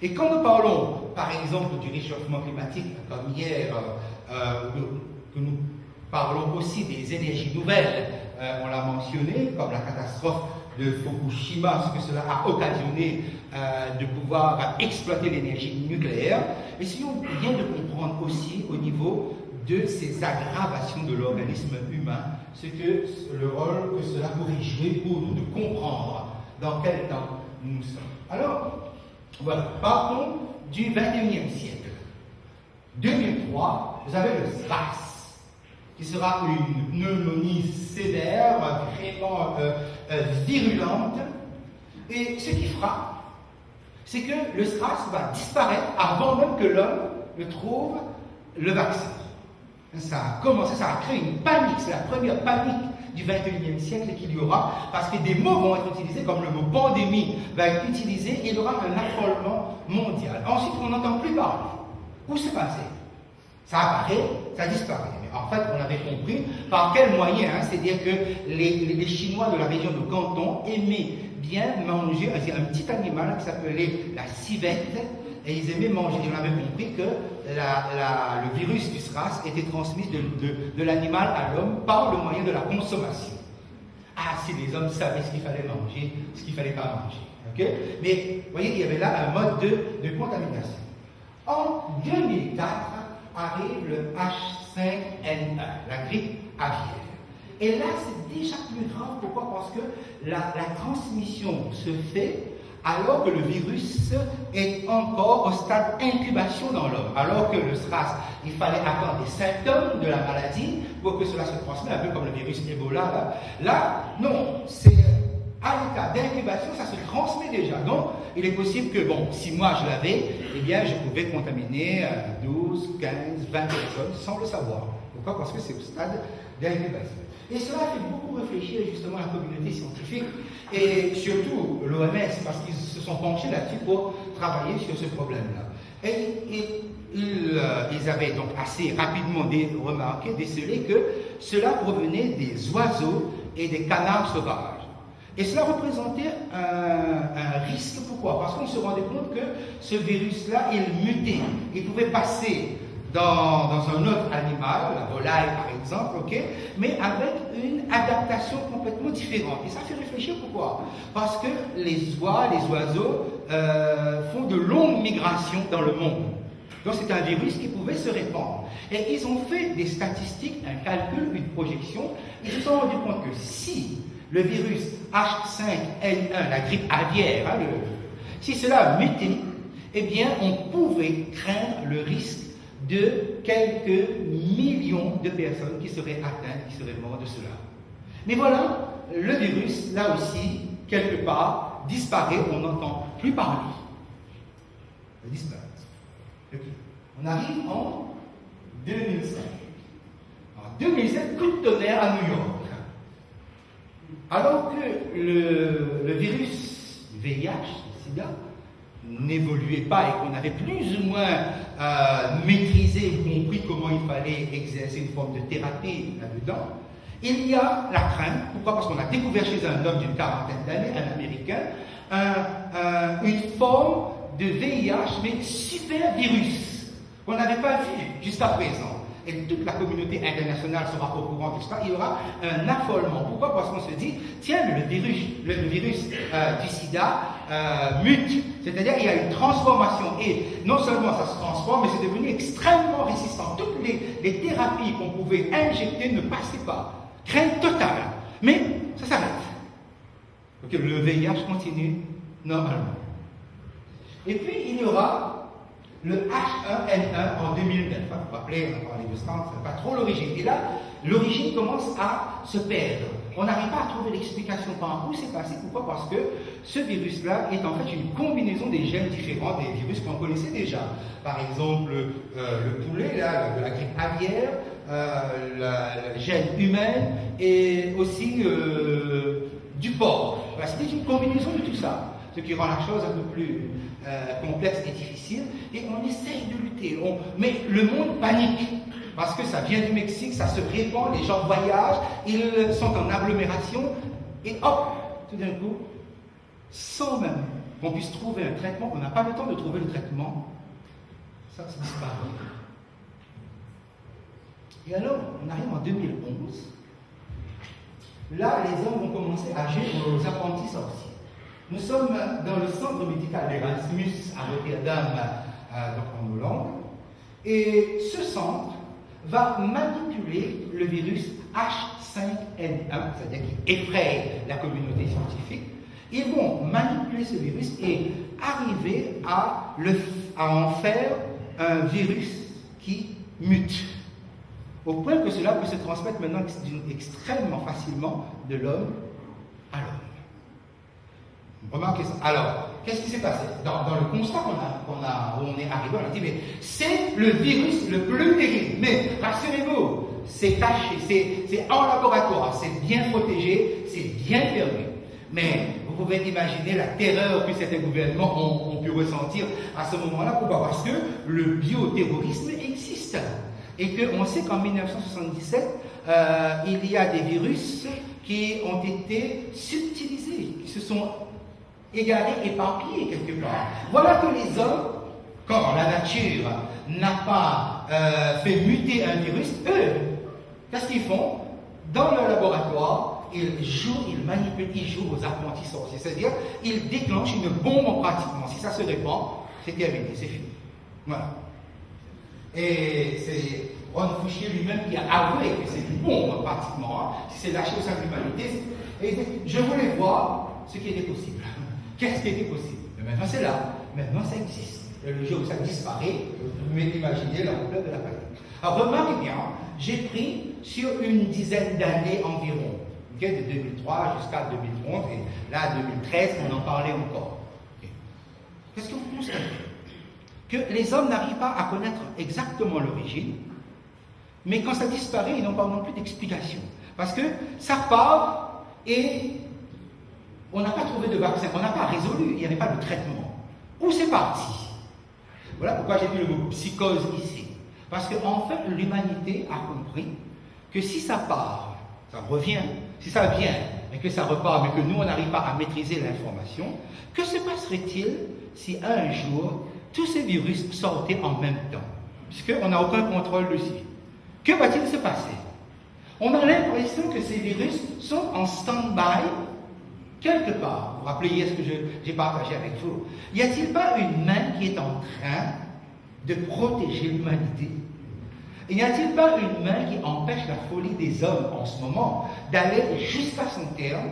Et quand nous parlons, par exemple, du réchauffement climatique, comme hier, que nous parlons aussi des énergies nouvelles, on l'a mentionné, comme la catastrophe de Fukushima, ce que cela a occasionné de pouvoir exploiter l'énergie nucléaire. Essayons bien de comprendre aussi au niveau de ces aggravations de l'organisme humain, le rôle que cela pourrait jouer pour nous de comprendre dans quel temps nous sommes. Alors, voilà, partons du 21e siècle. 2003, vous avez le SRAS, qui sera une pneumonie sévère, vraiment virulente. Et ce qui frappe, c'est que le SRAS va disparaître avant même que l'homme ne trouve le vaccin. Ça a commencé, ça a créé une panique, c'est la première panique du 21e siècle qu'il y aura, parce que des mots vont être utilisés, comme le mot pandémie va être utilisé, et il y aura un affolement mondial. Ensuite, on n'entend plus parler. Où c'est passé? Ça apparaît, ça disparaît. Mais en fait, on avait compris par quel moyen, c'est-à-dire que les Chinois de la région de Canton aimaient bien manger un petit animal qui s'appelait la civette, et ils aimaient manger. Et on avait compris que le virus du SRAS était transmis de l'animal à l'homme par le moyen de la consommation. Ah, si les hommes savaient ce qu'il fallait manger, ce qu'il ne fallait pas manger. Okay? Mais vous voyez, il y avait là un mode de contamination. En 2004, arrive le H5N1, la grippe aviaire. Et là, c'est déjà plus grave. Pourquoi? Parce que la transmission se fait alors que le virus est encore au stade incubation dans l'homme. Alors que le SRAS, il fallait attendre des symptômes de la maladie pour que cela se transmette, un peu comme le virus Ebola. Là non, c'est à l'état d'incubation, ça se transmet déjà. Donc, il est possible que, si moi je l'avais, eh bien, je pouvais contaminer 12, 15, 20 personnes sans le savoir. Pourquoi? Parce que c'est au stade d'incubation. Et cela fait beaucoup réfléchir justement la communauté scientifique et surtout l'OMS, parce qu'ils se sont penchés là-dessus pour travailler sur ce problème-là. Et ils avaient donc assez rapidement décelé que cela provenait des oiseaux et des canards sauvages. Et cela représentait un risque. Pourquoi? Parce qu'on se rendait compte que ce virus-là, il mutait. Il pouvait passer dans un autre animal, la volaille par exemple, mais avec une adaptation complètement différente. Et ça fait réfléchir pourquoi? Parce que les oiseaux font de longues migrations dans le monde. Donc c'est un virus qui pouvait se répandre. Et ils ont fait des statistiques, un calcul, une projection. Ils se sont rendus compte que si le virus H5N1, la grippe aviaire, si cela mutait, eh bien on pouvait craindre le risque de quelques millions de personnes qui seraient atteintes, qui seraient mortes de cela. Mais voilà, le virus, là aussi, quelque part, disparaît, on n'entend plus parler. Il disparaît. Okay. On arrive en 2005. En 2007, coup de tonnerre à New York. Alors que le virus VIH, le sida, n'évoluait pas et qu'on avait plus ou moins maîtrisé, compris comment il fallait exercer une forme de thérapie là-dedans, il y a la crainte. Pourquoi? Parce qu'on a découvert chez un homme d'une quarantaine d'années, un Américain, une forme de VIH, mais super virus, qu'on n'avait pas vu jusqu'à présent. Et toute la communauté internationale sera au courant de cela. Il y aura un affolement. Pourquoi? Parce qu'on se dit, tiens, le virus du sida mute. C'est-à-dire qu'il y a une transformation. Et non seulement ça se transforme, mais c'est devenu extrêmement résistant. Toutes les thérapies qu'on pouvait injecter ne passaient pas. Crainte totale. Mais ça s'arrête. Donc le VIH continue normalement. Et puis il y aura le H1N1 en 2009. Vous vous rappelez, on a parlé de ça, c'est pas trop l'origine. Et là, l'origine commence à se perdre. On n'arrive pas à trouver l'explication par où c'est passé. Pourquoi? Parce que ce virus-là est en fait une combinaison des gènes différents des virus qu'on connaissait déjà. Par exemple, le poulet, là, de la grippe aviaire, le gène humain et aussi du porc. C'était une combinaison de tout ça. Ce qui rend la chose un peu plus complexe et difficile, et on essaye de lutter. Mais le monde panique, parce que ça vient du Mexique, ça se répand, les gens voyagent, ils sont en agglomération, et hop, tout d'un coup, sans même qu'on puisse trouver un traitement, on n'a pas le temps de trouver le traitement, ça disparaît. Et alors, on arrive en 2011, là, les hommes vont commencer à agir aux apprentis sorciers. Nous sommes dans le centre médical d'Erasmus à Rotterdam, donc en Hollande, et ce centre va manipuler le virus H5N1, c'est-à-dire qui effraie la communauté scientifique. Ils vont manipuler ce virus et arriver à en faire un virus qui mute, au point que cela peut se transmettre maintenant extrêmement facilement de l'homme à l'homme. Remarquez ça. Alors, qu'est-ce qui s'est passé? Dans le constat où on est arrivé, on a dit, mais c'est le virus le plus terrible. Mais rassurez-vous, c'est caché, c'est en laboratoire, c'est bien protégé, c'est bien fermé. Mais vous pouvez imaginer la terreur que certains gouvernements ont pu ressentir à ce moment-là. Pourquoi? Parce que le bioterrorisme existe. Et qu'on sait qu'en 1977, il y a des virus qui ont été subtilisés, qui se sont égarés, éparpillés quelque part. Voilà que les hommes, quand la nature n'a pas fait muter un virus, eux, qu'est-ce qu'ils font? Dans le laboratoire, ils manipulent, ils jouent aux apprentis sorciers. C'est-à-dire, ils déclenchent une bombe pratiquement. Si ça se répand, c'est terminé, c'est fini. Voilà. Et c'est Ron Fouchier lui-même qui a avoué que c'est une bombe pratiquement, si c'est lâché au sein de l'humanité. Et je voulais voir ce qui était possible. Qu'est-ce qui était possible? Et maintenant c'est là, maintenant ça existe. Et le jour où ça disparaît, vous pouvez imaginer l'ampleur de la panique. Alors remarquez bien, j'ai pris sur une dizaine d'années environ, de 2003 jusqu'à 2011, et là 2013, on en parlait encore. Qu'est-ce que vous constatez? Que les hommes n'arrivent pas à connaître exactement l'origine, mais quand ça disparaît, ils n'ont pas non plus d'explication. Parce que ça part et on n'a pas trouvé de vaccin, on n'a pas résolu, il n'y avait pas de traitement. Où c'est parti? Voilà pourquoi j'ai mis le mot psychose ici. Parce qu'en fait, l'humanité a compris que si ça part, ça revient, si ça vient, et que ça repart, mais que nous, on n'arrive pas à maîtriser l'information, que se passerait-il si un jour, tous ces virus sortaient en même temps, puisqu'on n'a aucun contrôle dessus? Que va-t-il se passer? On a l'impression que ces virus sont en stand-by quelque part. Vous vous rappelez hier ce que j'ai partagé avec vous. Y a-t-il pas une main qui est en train de protéger l'humanité? Et n'y a-t-il pas une main qui empêche la folie des hommes en ce moment d'aller jusqu'à son terme?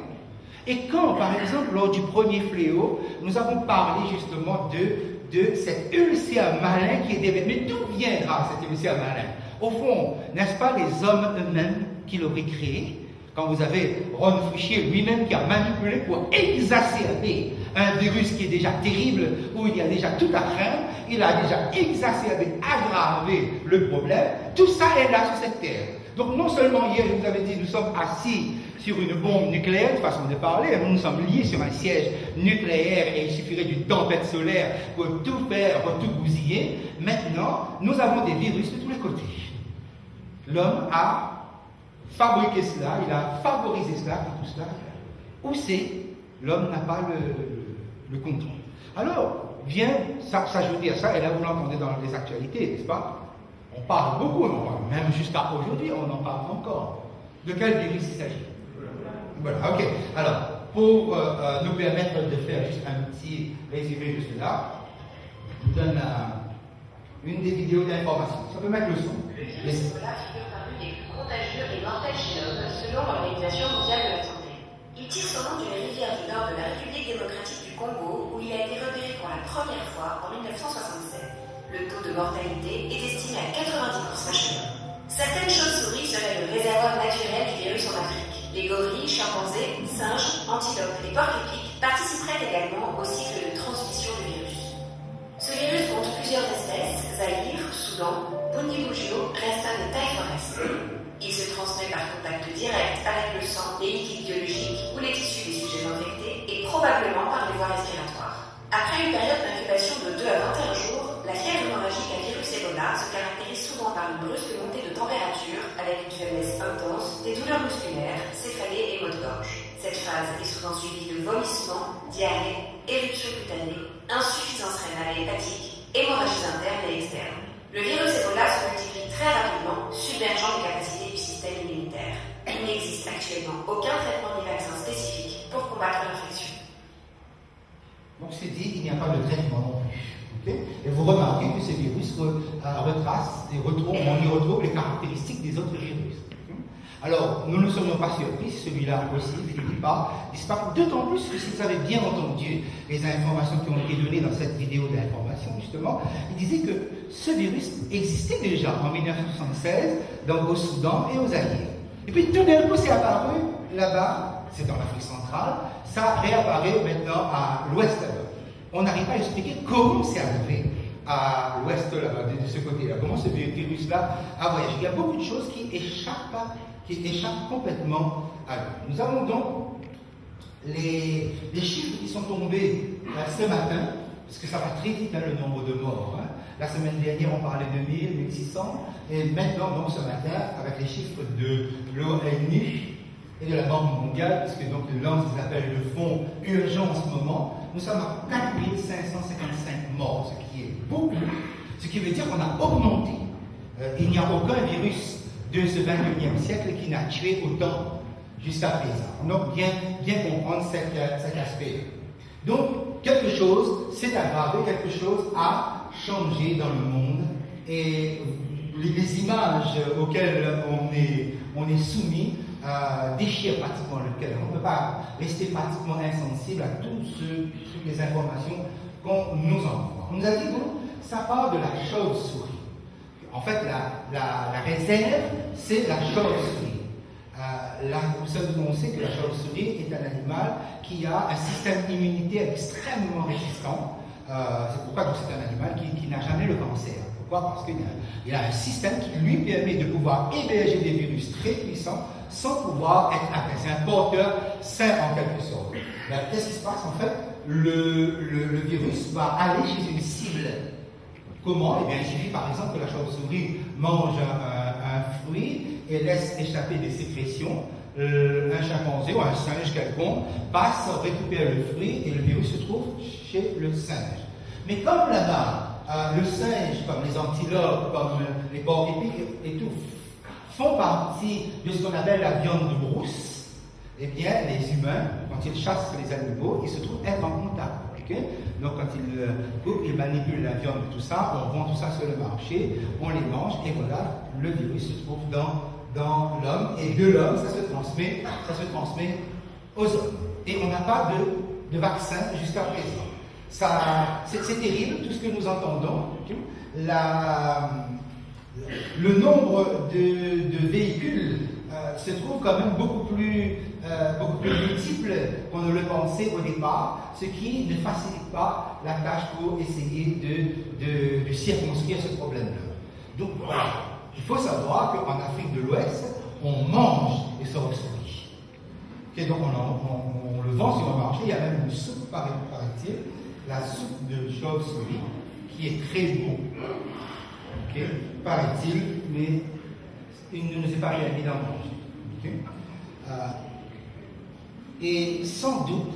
Et quand, par exemple, lors du premier fléau, nous avons parlé justement de cet ulcère malin qui est développé. Mais d'où viendra cet ulcère malin? Au fond, n'est-ce pas les hommes eux-mêmes qui l'auraient créé? Quand vous avez Ron Fouchier lui-même qui a manipulé pour exacerber un virus qui est déjà terrible, où il y a déjà tout à craindre, il a déjà exacerbé, aggravé le problème. Tout ça est là sur cette terre. Donc non seulement hier, je vous avais dit, nous sommes assis sur une bombe nucléaire, une façon de parler, nous sommes liés sur un siège nucléaire et il suffirait d'une tempête solaire pour tout faire, pour tout bousiller. Maintenant, nous avons des virus de tous les côtés. L'homme a fabriqué cela, il a favorisé cela, et tout cela. Où c'est? L'homme n'a pas le contrôle. Alors, vient s'ajouter à ça, et là vous l'entendez dans les actualités, n'est-ce pas? On parle beaucoup, on parle, même jusqu'à aujourd'hui, on en parle encore. De quel virus il s'agit? Voilà, ok. Alors, pour nous permettre de faire juste un petit résumé de cela, je vous donne une des vidéos d'information. Ça peut mettre le son. Le virus Ebola figure parmi les plus contagieux et mortels chez l'homme, selon l'Organisation mondiale de la santé. Il tire son nom d'une rivière du nord de la République démocratique du Congo, où il a été repéré pour la première fois en 1967. Le taux de mortalité est estimé à 90% chez l'homme. Certaines chauves-souris seraient le réservoir naturel du virus en Afrique. Les gorilles, chimpanzés, singes, antilopes et porcs-épics participeraient également au cycle de transmission du virus. Ce virus compte plusieurs espèces: Zaïre, Soudan, Bundi-Bugio, Restan et Taille Forest. Il se transmet par contact direct avec le sang, les liquides biologiques ou les tissus des sujets infectés et probablement par les voies respiratoires. Après une période d'incubation de 2 à 21 jours, la fièvre hémorragique à virus Ebola se caractérise souvent par une brusque montée de température avec une faiblesse intense, des douleurs musculaires, céphalées et maux de gorge. Cette phase est souvent suivie de vomissements, diarrhée, éruption cutanée, insuffisance rénale et hépatique, hémorragies internes et externes. Le virus Ebola se multiplie très rapidement, submergeant les capacités du système immunitaire. Il n'existe actuellement aucun traitement ni vaccin spécifique pour combattre l'infection. Donc c'est dit, il n'y a pas de traitement non plus. Okay? Et vous remarquez que ces virus retracent et on y retrouve les caractéristiques des autres virus. Alors, nous ne serions pas surpris si celui-là aussi finit par disparaître, d'autant plus que si vous avez bien entendu les informations qui ont été données dans cette vidéo d'information, justement, il disait que ce virus existait déjà en 1976 au Soudan et aux Zaïre. Et puis tout d'un coup, c'est apparu là-bas, c'est dans l'Afrique centrale, ça réapparaît maintenant à l'ouest là-bas. On n'arrive pas à expliquer comment c'est arrivé à l'ouest là-bas, de ce côté-là, comment ce virus-là a voyagé. Il y a beaucoup de choses qui échappent complètement à nous. Nous avons donc les chiffres qui sont tombés ce matin, parce que ça va très vite, le nombre de morts. La semaine dernière, on parlait de 1000, 1600, et maintenant, donc ce matin, avec les chiffres de l'ONU et de la Banque mondiale, puisque donc le lance des appels de fonds urgents en ce moment, nous sommes à 4555 morts, ce qui est beaucoup, ce qui veut dire qu'on a augmenté. Il n'y a aucun virus de ce 21e siècle qui n'a tué autant jusqu'à présent. Donc, bien comprendre cet aspect. Donc, quelque chose s'est aggravé, quelque chose a changé dans le monde, et les images auxquelles on est soumis déchirent pratiquement le cœur. On ne peut pas rester pratiquement insensible à toutes les informations qu'on nous envoie. On nous a dit donc, ça part de la chauve-souris. En fait, la réserve, c'est la chauve-souris. On sait que la chauve-souris est un animal qui a un système immunitaire extrêmement résistant. C'est pourquoi c'est un animal qui n'a jamais le cancer. Pourquoi? Parce qu'il a un système qui lui permet de pouvoir héberger des virus très puissants sans pouvoir être atteint. C'est un porteur sain en quelque sorte. Qu'est-ce qui se passe? En fait, le virus va aller chez une cible. Comment? Eh bien, il suffit par exemple que la chauve-souris mange un fruit et laisse échapper des sécrétions. un chimpanzé ou un singe quelconque passe, récupère le fruit et le virus se trouve chez le singe. Mais comme là-bas, le singe, comme les antilopes, comme les porcs-épics et tout, font partie de ce qu'on appelle la viande de brousse, eh bien, les humains, quand ils chassent les animaux, ils se trouvent être en contact. Okay? Donc, quand ils coupent, ils manipulent la viande et tout ça, on vend tout ça sur le marché, on les mange, et voilà, le virus se trouve dans l'homme, et de l'homme, ça se transmet aux hommes. Et on n'a pas de vaccin jusqu'à présent. C'est terrible, tout ce que nous entendons. Okay? Le nombre de véhicules se trouve quand même beaucoup plus multiple qu'on ne le pensait au départ, ce qui ne facilite pas la tâche pour essayer de circonscrire ce problème-là. Donc voilà, il faut savoir qu'en Afrique de l'Ouest, on mange les chauves-souris. Okay, donc on le vend sur le marché, il y a même une soupe, paraît-il, la soupe de chauve-souris, qui est très bon. Okay, paraît-il, mais il ne nous est pas réellement d'en manger. Okay. Et sans doute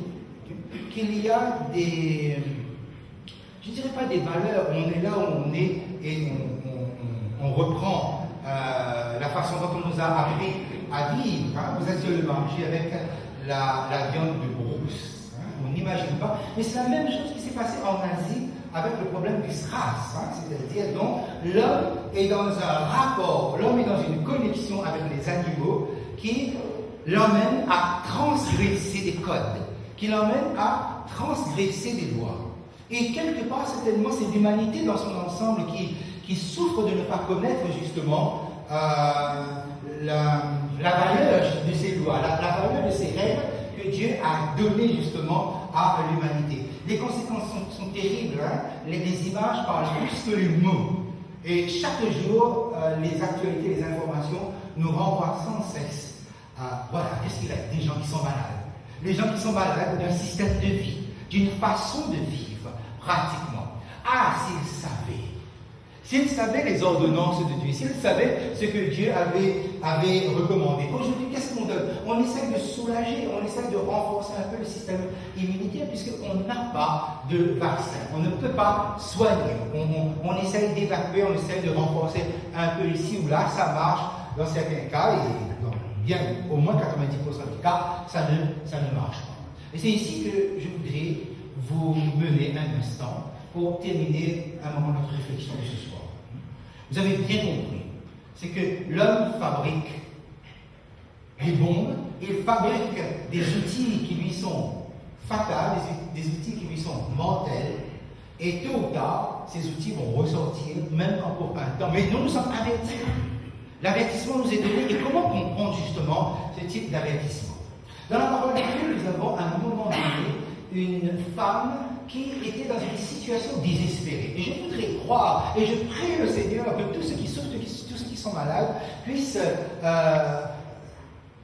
qu'il y a des, je ne dirais pas des valeurs, on est là où on est et on reprend la façon dont on nous a appris à vivre. Hein. Vous êtes sur le marché avec la viande de brousse, hein. On n'imagine pas, mais c'est la même chose qui s'est passée en Asie avec le problème du SRAS, hein. C'est-à-dire donc l'homme est dans un rapport, l'homme est dans une connexion avec les animaux qui l'emmène à transgresser des codes, qui l'emmène à transgresser des lois. Et quelque part, certainement, c'est l'humanité dans son ensemble qui souffre de ne pas connaître justement la valeur de ces lois, la valeur de ces règles que Dieu a données justement à l'humanité. Les conséquences sont terribles, hein? Les images parlent plus que les mots. Et chaque jour, les actualités, les informations nous renvoient sans cesse. Voilà, qu'est-ce qu'il y a? Des gens qui sont malades. Les gens qui sont malades d'un système de vie, d'une façon de vivre, pratiquement. Ah, s'ils savaient les ordonnances de Dieu, s'ils savaient ce que Dieu avait recommandé. Aujourd'hui, qu'est-ce qu'on donne? On essaie de soulager, on essaie de renforcer un peu le système immunitaire, puisqu'on n'a pas de vaccin. On ne peut pas soigner. On essaie d'évacuer, on essaie de renforcer un peu ici ou là, ça marche dans certains cas, et dans bien au moins 90% des cas, ça ne marche pas. Et c'est ici que je voudrais vous mener un instant pour terminer un moment de notre réflexion de ce soir. Vous avez bien compris, c'est que l'homme fabrique des bombes, il fabrique des outils qui lui sont fatals, des outils qui lui sont mortels, et tôt ou tard, ces outils vont ressortir, même quand pour un temps. Mais nous sommes avertis. L'avertissement nous est donné, et comment comprendre justement ce type d'avertissement? Dans la parole de Dieu, nous avons à un moment donné une femme qui était dans une situation désespérée. Et je voudrais croire, et je prie le Seigneur que tous ceux qui souffrent, tous ceux qui sont malades, puissent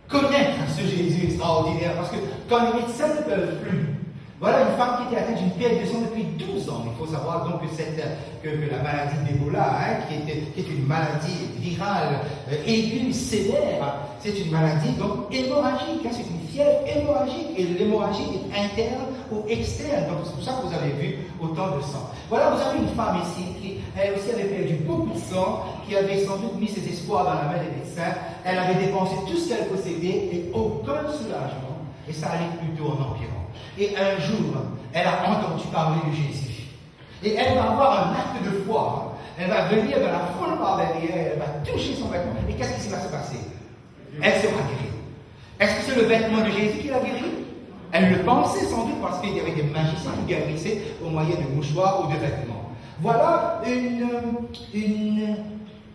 connaître ce Jésus extraordinaire. Parce que quand les médecins ne peuvent plus, voilà une femme qui était atteinte d'une perte de sang depuis 12 ans. Il faut savoir donc que la maladie d'Ebola, hein, qui est une maladie virale aiguë, sévère, c'est une maladie donc hémorragique, hein, c'est une fièvre hémorragique, et l'hémorragie est interne ou externe. Donc c'est pour ça que vous avez vu autant de sang. Voilà, vous avez une femme ici qui, elle aussi, avait perdu beaucoup de sang, qui avait sans doute mis ses espoirs dans la main des médecins. Elle avait dépensé tout ce qu'elle possédait et aucun soulagement, et ça allait plutôt en empirant. Et un jour, elle a entendu parler de Jésus. Et elle va avoir un acte de foi. Elle va venir de la foule par derrière, elle va toucher son vêtement. Et qu'est-ce qui va se passer? Elle sera guérie. Est-ce que c'est le vêtement de Jésus qui l'a guérie? Elle le pensait sans doute parce qu'il y avait des magiciens qui guérissaient au moyen de mouchoirs ou de vêtements. Voilà une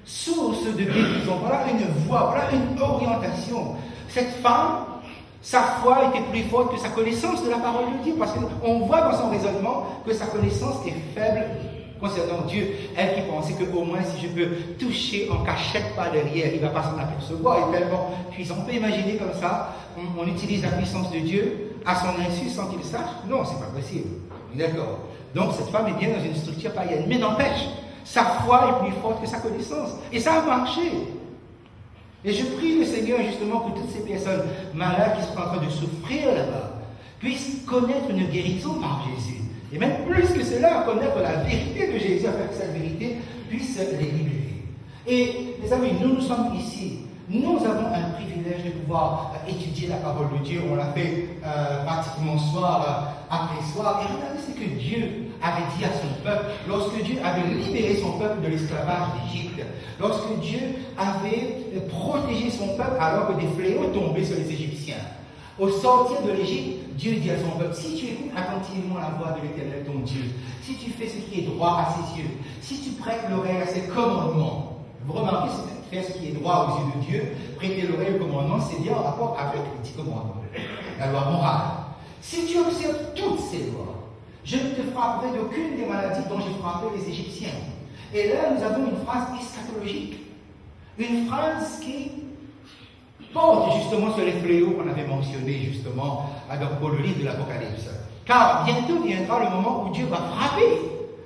source de guérison, voilà une voie, voilà une orientation. Cette femme, sa foi était plus forte que sa connaissance de la parole de Dieu, parce qu'on voit dans son raisonnement que sa connaissance est faible concernant Dieu. Elle qui pensait qu'au moins si je peux toucher en cachette par derrière, il ne va pas s'en apercevoir, il est tellement puissant. On peut imaginer comme ça, on utilise la puissance de Dieu à son insu sans qu'il sache? Non, c'est pas possible. D'accord. Donc cette femme est bien dans une structure païenne. Mais n'empêche, sa foi est plus forte que sa connaissance. Et ça a marché. Et je prie le Seigneur justement que toutes ces personnes malades qui sont en train de souffrir là-bas puissent connaître une guérison par Jésus. Et même plus que cela, connaître la vérité de Jésus, afin que cette vérité puisse les libérer. Et les amis, nous sommes ici. Nous avons un privilège de pouvoir étudier la parole de Dieu. On l'a fait pratiquement soir après soir. Et regardez ce que Dieu avait dit à son peuple lorsque Dieu avait libéré son peuple de l'esclavage d'Égypte. Lorsque Dieu avait protégé son peuple alors que des fléaux tombaient sur les Égyptiens. Au sortir de l'Égypte, Dieu dit à son peuple, si tu écoutes attentivement la voix de l'Éternel ton Dieu, si tu fais ce qui est droit à ses yeux, si tu prêtes l'oreille à ses commandements, vous remarquez, c'est faire ce qui est droit aux yeux de Dieu, prêter l'oreille au commandement, c'est bien en rapport avec les 10 commandements, la loi morale. Si tu observes toutes ces lois, je ne te frapperai d'aucune des maladies dont j'ai frappé les Égyptiens. Et là, nous avons une phrase eschatologique, une phrase qui porte justement sur les fléaux qu'on avait mentionnés justement dans le livre de l'Apocalypse. Car bientôt viendra le moment où Dieu va frapper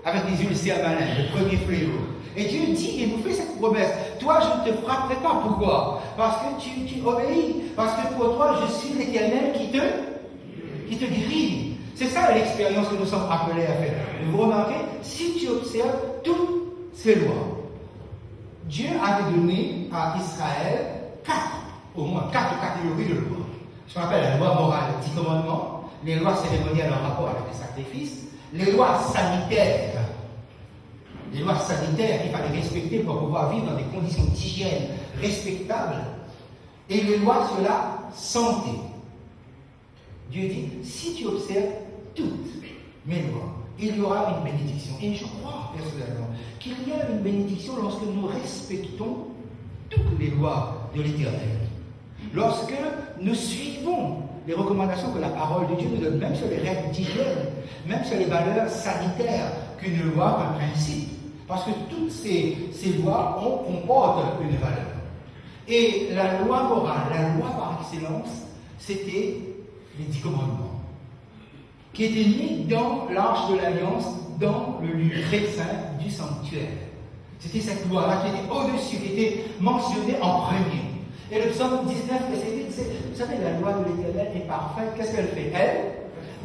avec les ulcères malignes, le premier fléau. Et Dieu dit, et nous fait cette promesse, toi je ne te frapperai pas. Pourquoi? Parce que tu obéis. Parce que pour toi, je suis l'Éternel qui te guérit. C'est ça l'expérience que nous sommes appelés à faire. Vous remarquez, si tu observes toutes ces lois, Dieu avait donné à Israël au moins quatre catégories de lois. Ce qu'on appelle la loi morale, les 10 commandements, les lois cérémonielles en rapport avec les sacrifices, les lois sanitaires. Les lois sanitaires qu'il fallait respecter pour pouvoir vivre dans des conditions d'hygiène respectables, et les lois sur la santé. Dieu dit, si tu observes toutes mes lois, il y aura une bénédiction. Et je crois personnellement qu'il y a une bénédiction lorsque nous respectons toutes les lois de l'Éternel. Lorsque nous suivons les recommandations que la parole de Dieu nous donne, même sur les règles d'hygiène, même sur les valeurs sanitaires qu'une loi, un principe, parce que toutes ces lois comportent une valeur. Et la loi morale, la loi par excellence, c'était les 10 commandements, qui étaient mis dans l'arche de l'Alliance, dans le lieu très saint du sanctuaire. C'était cette loi-là qui était au-dessus, qui était mentionnée en premier. Et le psaume 19, verset 8, c'est, vous savez, la loi de l'Éternel est parfaite. Qu'est-ce qu'elle fait?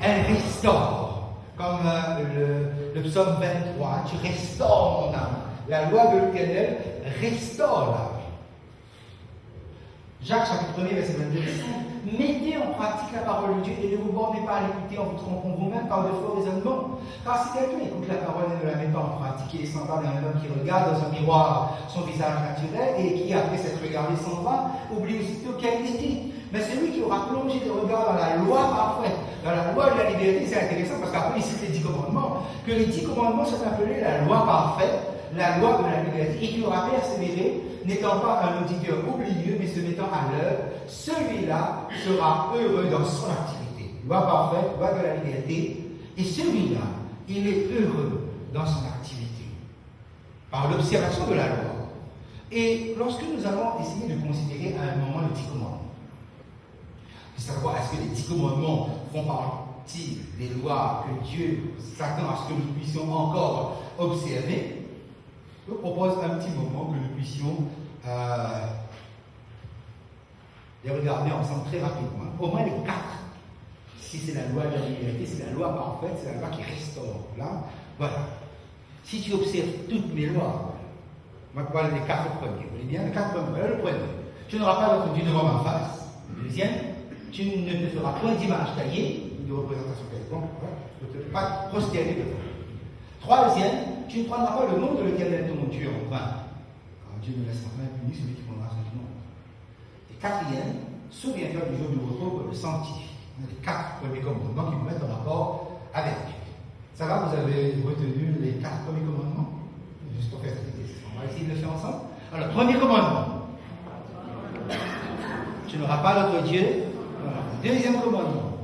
Elle restaure. Comme le psaume 23, tu restaures mon âme. La loi de l'Éternel restaure l'âme. Jacques chapitre 1er, verset 22. Mettez en pratique la parole de Dieu et ne vous bornez pas à l'écouter en vous trompant vous-même par de faux raisonnements. Car si quelqu'un écoute la parole et ne la met pas en pratique, il est semblable à un homme qui regarde dans un miroir son visage naturel et qui, après s'être regardé, s'en va, oublie aussitôt quelle était. Mais celui qui aura plongé le regard dans la loi parfaite, dans la loi de la liberté, c'est intéressant parce qu'après il cite les 10 commandements, que les 10 commandements sont appelés la loi parfaite, la loi de la liberté, et qui aura persévéré, n'étant pas un auditeur oublieux, mais se mettant à l'œuvre, celui-là sera heureux dans son activité. Loi parfaite, loi de la liberté, et celui-là, il est heureux dans son activité, par l'observation de la loi. Et lorsque nous allons essayer de considérer à un moment les 10 commandements, de savoir est-ce que les 10 commandements font partie des lois que Dieu s'attend à ce que nous puissions encore observer, je vous propose un petit moment que nous puissions les regarder ensemble très rapidement. Au moins les 4. Si c'est la loi de la liberté, c'est la loi parfaite, c'est la loi qui restaure. Là, voilà. Si tu observes toutes mes lois, voilà les 4 premiers. Vous voyez bien, les 4 premiers. Voilà le premier. Tu n'auras pas d'autre Dieu devant ma face. Le deuxième, tu ne te feras point d'image taillée, de représentation quelconque, tu ne te feras pas prosterner devant. Troisième, tu ne prendras pas le nom de l'Éternel ton Dieu en vain. Car Dieu ne laissera pas impuni celui qui prendra son nom. Et quatrième, souviens-toi du jour du repos pour le sanctifier. Les 4 premiers commandements qui nous mettent en rapport avec Dieu. Ça va, vous avez retenu les 4 premiers commandements? Juste pour faire cet exercice. On va essayer de le faire ensemble. Alors, premier commandement. Tu n'auras pas d'autre Dieu. Voilà. Deuxième commandement.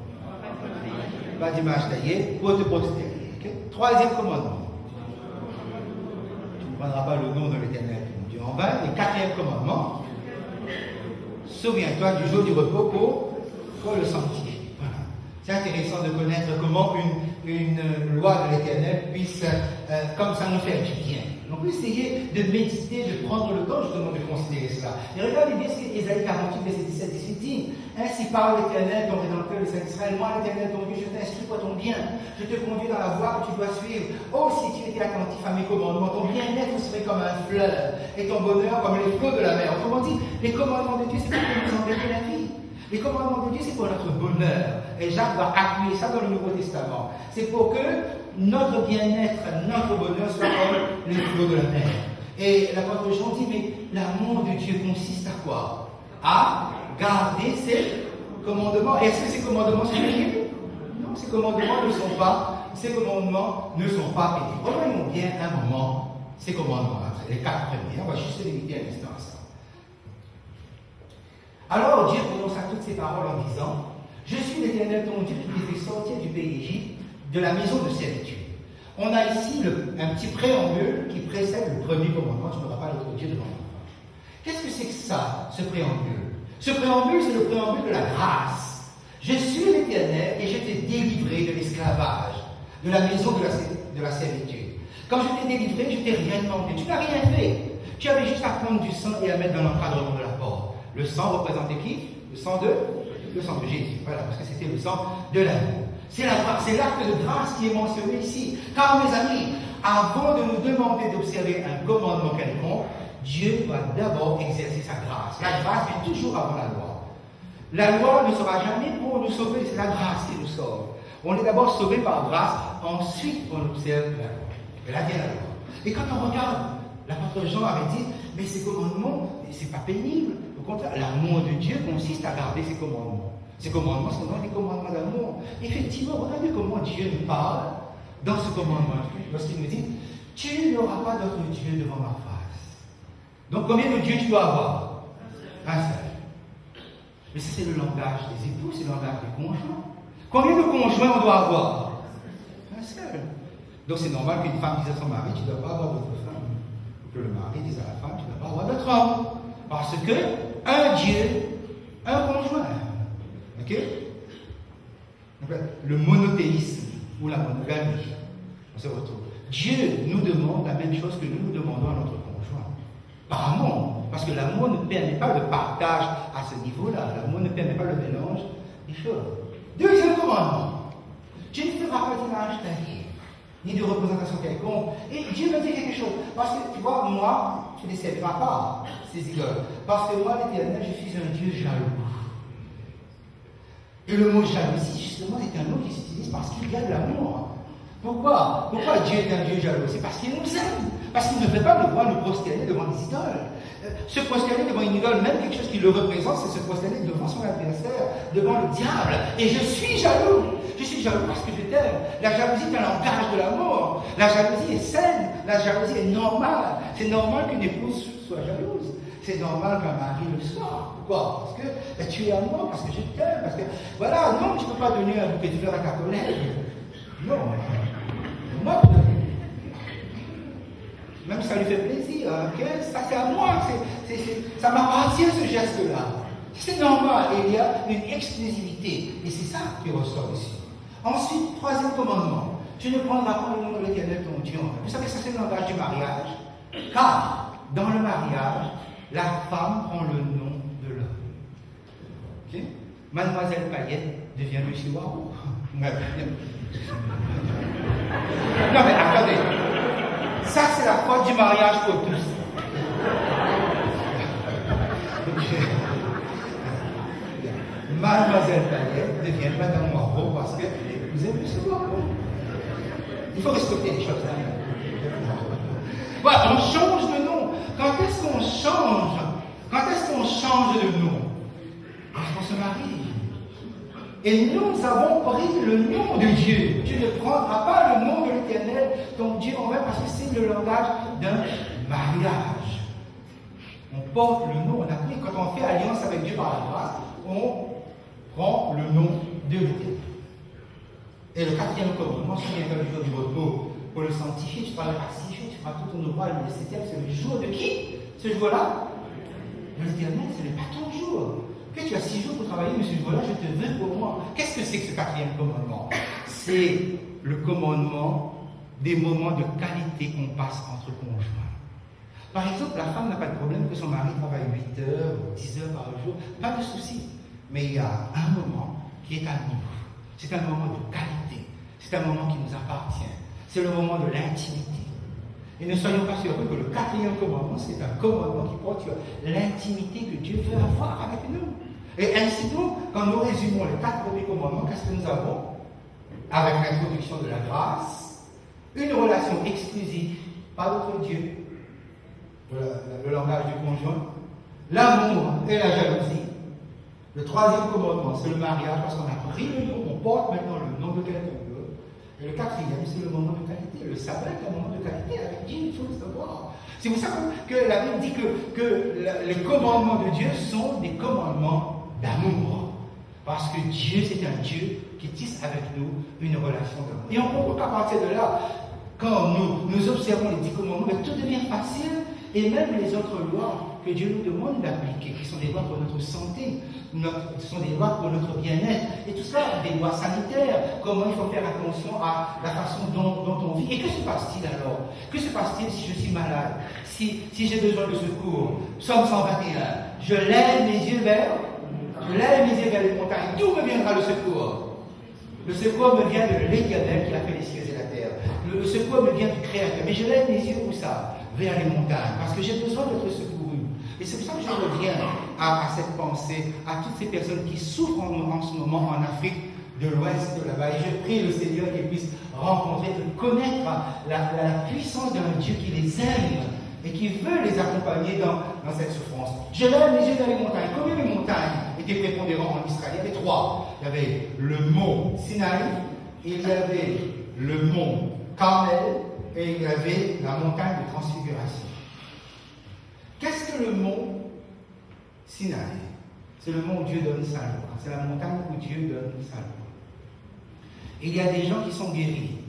Pas d'image taillée pour te prosterner. Okay? Troisième commandement. Tu ne prendras pas le nom de l'Éternel ton Dieu en vain. Et quatrième commandement. Souviens-toi du jour du repos pour le sanctifier. Voilà. C'est intéressant de connaître comment une loi de l'Éternel puisse, comme ça, nous faire du bien. On peut essayer de méditer, de prendre le temps justement de considérer cela. Et regardez bien ce qu'Ésaïe 48, verset 17 dit. Ainsi parle l'Éternel, ton Rédempteur, le Saint d'Israël. Moi, l'Éternel, ton Dieu, je t'instruis pour ton bien. Je te conduis dans la voie que tu dois suivre. Oh, si tu étais attentif à mes commandements, ton bien-être serait comme un fleuve et ton bonheur comme les flots de la mer. Autrement dit, les commandements de Dieu, c'est pas pour nous embêter la vie. Les commandements de Dieu, c'est pour notre bonheur. Et Jacques va appuyer ça dans le Nouveau Testament. C'est pour que notre bien-être, notre bonheur soit comme les flots de la mer. Et l'apôtre Jean dit, mais l'amour de Dieu consiste à quoi? À garder ses commandements. Est-ce que ces commandements sont pénibles? Non, ces commandements ne sont pas pénibles. Revoyons bien un moment ces commandements, les 4 premiers. On va juste les limiter à l'instant à ça. Alors Dieu prononça toutes ces paroles en disant, je suis l'Éternel ton Dieu qui t'ai fait sortir du pays d'Égypte, de la maison de servitude. On a ici un petit préambule qui précède le premier commandement, tu n'auras pas l'autre Dieu devant toi. Qu'est-ce que c'est que ça, ce préambule? Ce préambule, c'est le préambule de la grâce. Je suis l'Éternel et je t'ai délivré de l'esclavage, de la maison de la servitude. Quand je t'ai délivré, je t'ai rien demandé. Tu n'as rien fait. Tu avais juste à prendre du sang et à mettre dans l'encadrement de la porte. Le sang représentait qui? Le sang de Jésus. Voilà, parce que c'était le sang de l'amour. C'est l'acte de grâce qui est mentionné ici. Car mes amis, avant de nous demander d'observer un commandement quelconque, Dieu doit d'abord exercer sa grâce. La grâce vient toujours avant la loi. La loi ne sera jamais pour nous sauver, c'est la grâce qui nous sauve. On est d'abord sauvé par grâce, ensuite on observe la loi. Et là vient la loi. Et quand on regarde, l'apôtre Jean avait dit, mais ces commandements, c'est pas pénible. Au contraire, l'amour de Dieu consiste à garder ses commandements. Ces commandements sont des commandements d'amour. Effectivement, regardez comment Dieu nous parle dans ce commandement. Lorsqu'il nous dit, tu n'auras pas d'autre Dieu devant ma face. Donc combien de dieux tu dois avoir? Un seul. Mais ça, c'est le langage des époux, c'est le langage des conjoints. Combien de conjoints on doit avoir? Un seul. Donc c'est normal qu'une femme dise à son mari, tu ne dois pas avoir d'autre femme. Ou que le mari dise à la femme, tu ne dois pas avoir d'autre homme. Parce que un Dieu, un conjoint. Ok? Le monothéisme ou la monogamie, on se retrouve. Dieu nous demande la même chose que nous demandons à notre conjoint. Par amour. Parce que l'amour ne permet pas le partage à ce niveau-là. L'amour ne permet pas le mélange des choses. Deuxième commandement. Tu ne feras pas d'image taillée, ni de représentation quelconque. Et Dieu me dit quelque chose. Parce que, tu vois, moi, tu ne les serviras pas, ces idoles. Parce que moi, l'Éternel, je suis un Dieu jaloux. Et le mot jalousie, justement, est un mot qui s'utilise parce qu'il y a de l'amour. Pourquoi Dieu est un Dieu jaloux? C'est parce qu'il nous aime. Parce qu'il ne fait pas le droit de nous prosterner devant des idoles. Se prosterner devant une idole, même quelque chose qui le représente, c'est se prosterner devant son adversaire, devant le diable. Et je suis jaloux. Je suis jaloux parce que je t'aime. La jalousie est un langage de l'amour. La jalousie est saine. La jalousie est normale. C'est normal qu'une épouse soit jalouse. C'est normal qu'un mari le soit. Pourquoi? Parce que tu es à moi, parce que je t'aime, parce que... Voilà, non, tu ne peux pas donner un bouquet de fleurs à ta collègue. Non. Moi, même si ça lui fait plaisir, okay? Ça c'est à moi, ça m'appartient ce geste-là. C'est normal, il y a une exclusivité. Et c'est ça qui ressort ici. Ensuite, troisième commandement. Tu ne prendras pas le nom de l'Éternel ton Dieu. Vous savez, ça c'est le langage du mariage. Car, dans le mariage, la femme prend le nom de l'homme. Okay? Mademoiselle Payette devient Lucie Warou. Non mais attendez. Ça c'est la faute du mariage pour tous. Mademoiselle Payette devient Madame Warou parce qu'elle est épousée de Lucie Warou. Il faut respecter les choses. Voilà, on change de nom. Quand est-ce qu'on change? Quand est-ce qu'on change de nom? Quand on se marie. Et nous avons pris le nom de Dieu. Tu ne prendras pas le nom de l'Éternel, ton Dieu en vain, parce que c'est le langage d'un mariage. On porte le nom, on a pris, quand on fait alliance avec Dieu par la grâce, on prend le nom de l'Éternel. Et le quatrième commandement, souviens-toi du jour du repos, pour le sanctifier, tu travailleras 6 jours, tu feras tout ton ouvrage, le 7e, c'est le jour de qui? Ce jour-là? De l'Éternel, ce n'est pas ton jour. Que tu as 6 jours pour travailler, mais ce jour-là, je te veux pour moi. Qu'est-ce que c'est que ce quatrième commandement? C'est le commandement des moments de qualité qu'on passe entre conjoints. Par exemple, la femme n'a pas de problème que son mari travaille 8 heures ou 10 heures par jour, pas de souci. Mais il y a un moment qui est à nous. C'est un moment de qualité. C'est un moment qui nous appartient. C'est le moment de l'intimité. Et ne soyons pas surpris que le 4e commandement, c'est un commandement qui porte sur l'intimité que Dieu veut avoir avec nous. Et ainsi donc, quand nous résumons les 4 premiers commandements, qu'est-ce que nous avons? Avec l'introduction de la grâce, une relation exclusive par notre Dieu, le langage du conjoint, l'amour et la jalousie. Le 3e commandement, c'est le mariage, parce qu'on a pris le nom, on porte maintenant le nom de quelqu'un d'autre. Et le 4e, c'est le moment de qualité. Le sabbat est un moment de qualité avec Dieu, il faut le savoir. C'est pour ça que la Bible dit que les commandements de Dieu sont des commandements d'amour. Parce que Dieu, c'est un Dieu qui tisse avec nous une relation d'amour. Et on comprend qu'à partir de là, quand nous observons les 10 commandements, tout devient facile. Et même les autres lois que Dieu nous demande d'appliquer, qui sont des lois pour notre santé, ce sont des lois pour notre bien-être, et tout ça, des lois sanitaires, comment il faut faire attention à la façon dont on vit. Et que se passe-t-il alors? Que se passe-t-il si je suis malade? Si j'ai besoin de secours? Psaume 121, je lève mes yeux vers les montagnes. D'où me viendra le secours? Le secours me vient de l'Éternel qui a fait les cieux et la terre. Le secours me vient du Créateur. Mais je lève mes yeux où ça? Vers les montagnes, parce que j'ai besoin d'être secouru. Et c'est pour ça que je reviens à cette pensée, à toutes ces personnes qui souffrent en ce moment en Afrique de l'Ouest, là-bas. Et je prie le Seigneur qu'ils puissent rencontrer, de connaître la puissance d'un Dieu qui les aime et qui veut les accompagner dans cette souffrance. Je lève mes yeux vers les montagnes. Combien de montagnes étaient prépondérantes en Israël? Il y avait 3. Il y avait le mont Sinaï, il y avait le mont Carmel, et il y avait la montagne de transfiguration. Qu'est-ce que le mont Sinaï? C'est le mont où Dieu donne sa loi. C'est la montagne où Dieu donne sa loi. Il y a des gens qui sont guéris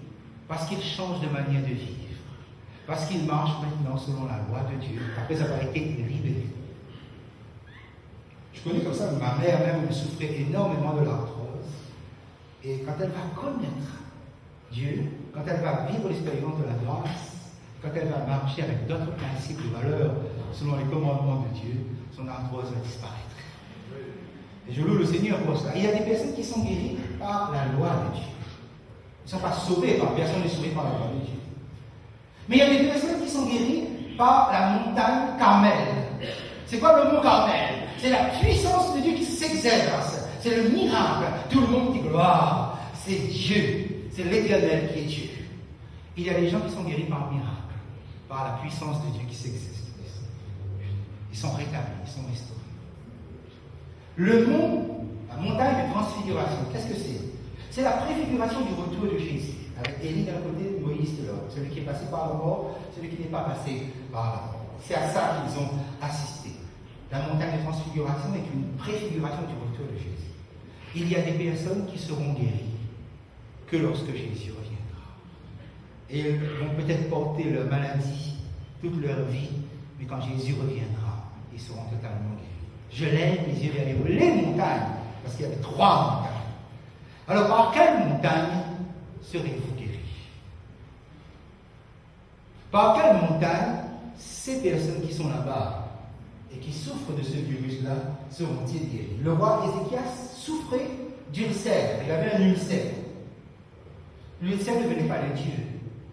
parce qu'ils changent de manière de vivre. Parce qu'ils marchent maintenant selon la loi de Dieu, après avoir été libérés. Je connais comme ça, ma mère même elle souffrait énormément de l'arthrose. Et quand elle va connaître Dieu, quand elle va vivre l'expérience de la grâce, quand elle va marcher avec d'autres principes de valeur selon les commandements de Dieu, son arthrose va disparaître. Et je loue le Seigneur pour cela. Il y a des personnes qui sont guéries par la loi de Dieu. Ils ne sont pas sauvés, personne n'est sauvé par la loi de Dieu. Mais il y a des personnes qui sont guéries par la montagne Carmel. C'est quoi le mont Carmel? C'est la puissance de Dieu qui s'exerce. C'est le miracle. Tout le monde dit gloire. C'est Dieu. C'est l'Éternel qui est Dieu. Il y a des gens qui sont guéris par miracle, par la puissance de Dieu qui s'exerce. Ils sont rétablis, ils sont restaurés. Le mont, la montagne de transfiguration, qu'est-ce que c'est? C'est la préfiguration du retour de Jésus, avec Élie d'un côté, Moïse de l'autre. Celui qui est passé par la mort, celui qui n'est pas passé par la mort. C'est à ça qu'ils ont assisté. La montagne de transfiguration est une préfiguration du retour de Jésus. Il y a des personnes qui seront guéries que lorsque Jésus reviendra. Et ils vont peut-être porter leur maladie toute leur vie, mais quand Jésus reviendra, ils seront totalement guéris. Je lève mes yeux vers les montagnes, parce qu'il y avait 3 montagnes. Alors, par quelle montagne serez-vous guéris? Par quelle montagne ces personnes qui sont là-bas et qui souffrent de ce virus-là seront-ils guéris? Le roi Ézéchias souffrait d'ulcère. Il avait un ulcère. L'ulcère ne venait pas de Dieu.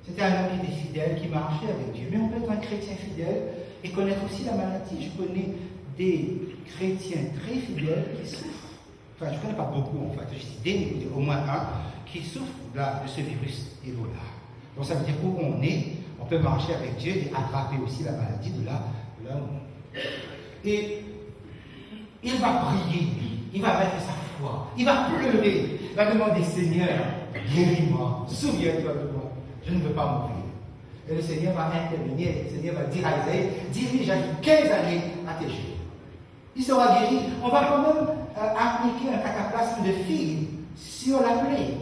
C'était un homme qui était fidèle, qui marchait avec Dieu. Mais on peut être un chrétien fidèle et connaître aussi la maladie. Je connais des chrétiens très fidèles qui souffrent. Enfin, je ne connais pas beaucoup en fait. Je dis au moins un qui souffre de ce virus Ebola. Donc ça veut dire où on est, on peut marcher avec Dieu et attraper aussi la maladie de là où on est. Et il va prier, il va mettre sa foi, il va pleurer, il va demander Seigneur, guéris-moi, souviens-toi de moi, je ne veux pas mourir. Et le Seigneur va intervenir, le Seigneur va dire à Isaïe, dirige à 15 années à tes jours. Il sera guéri. On va quand même appliquer un cataplasme de fille sur la plaie.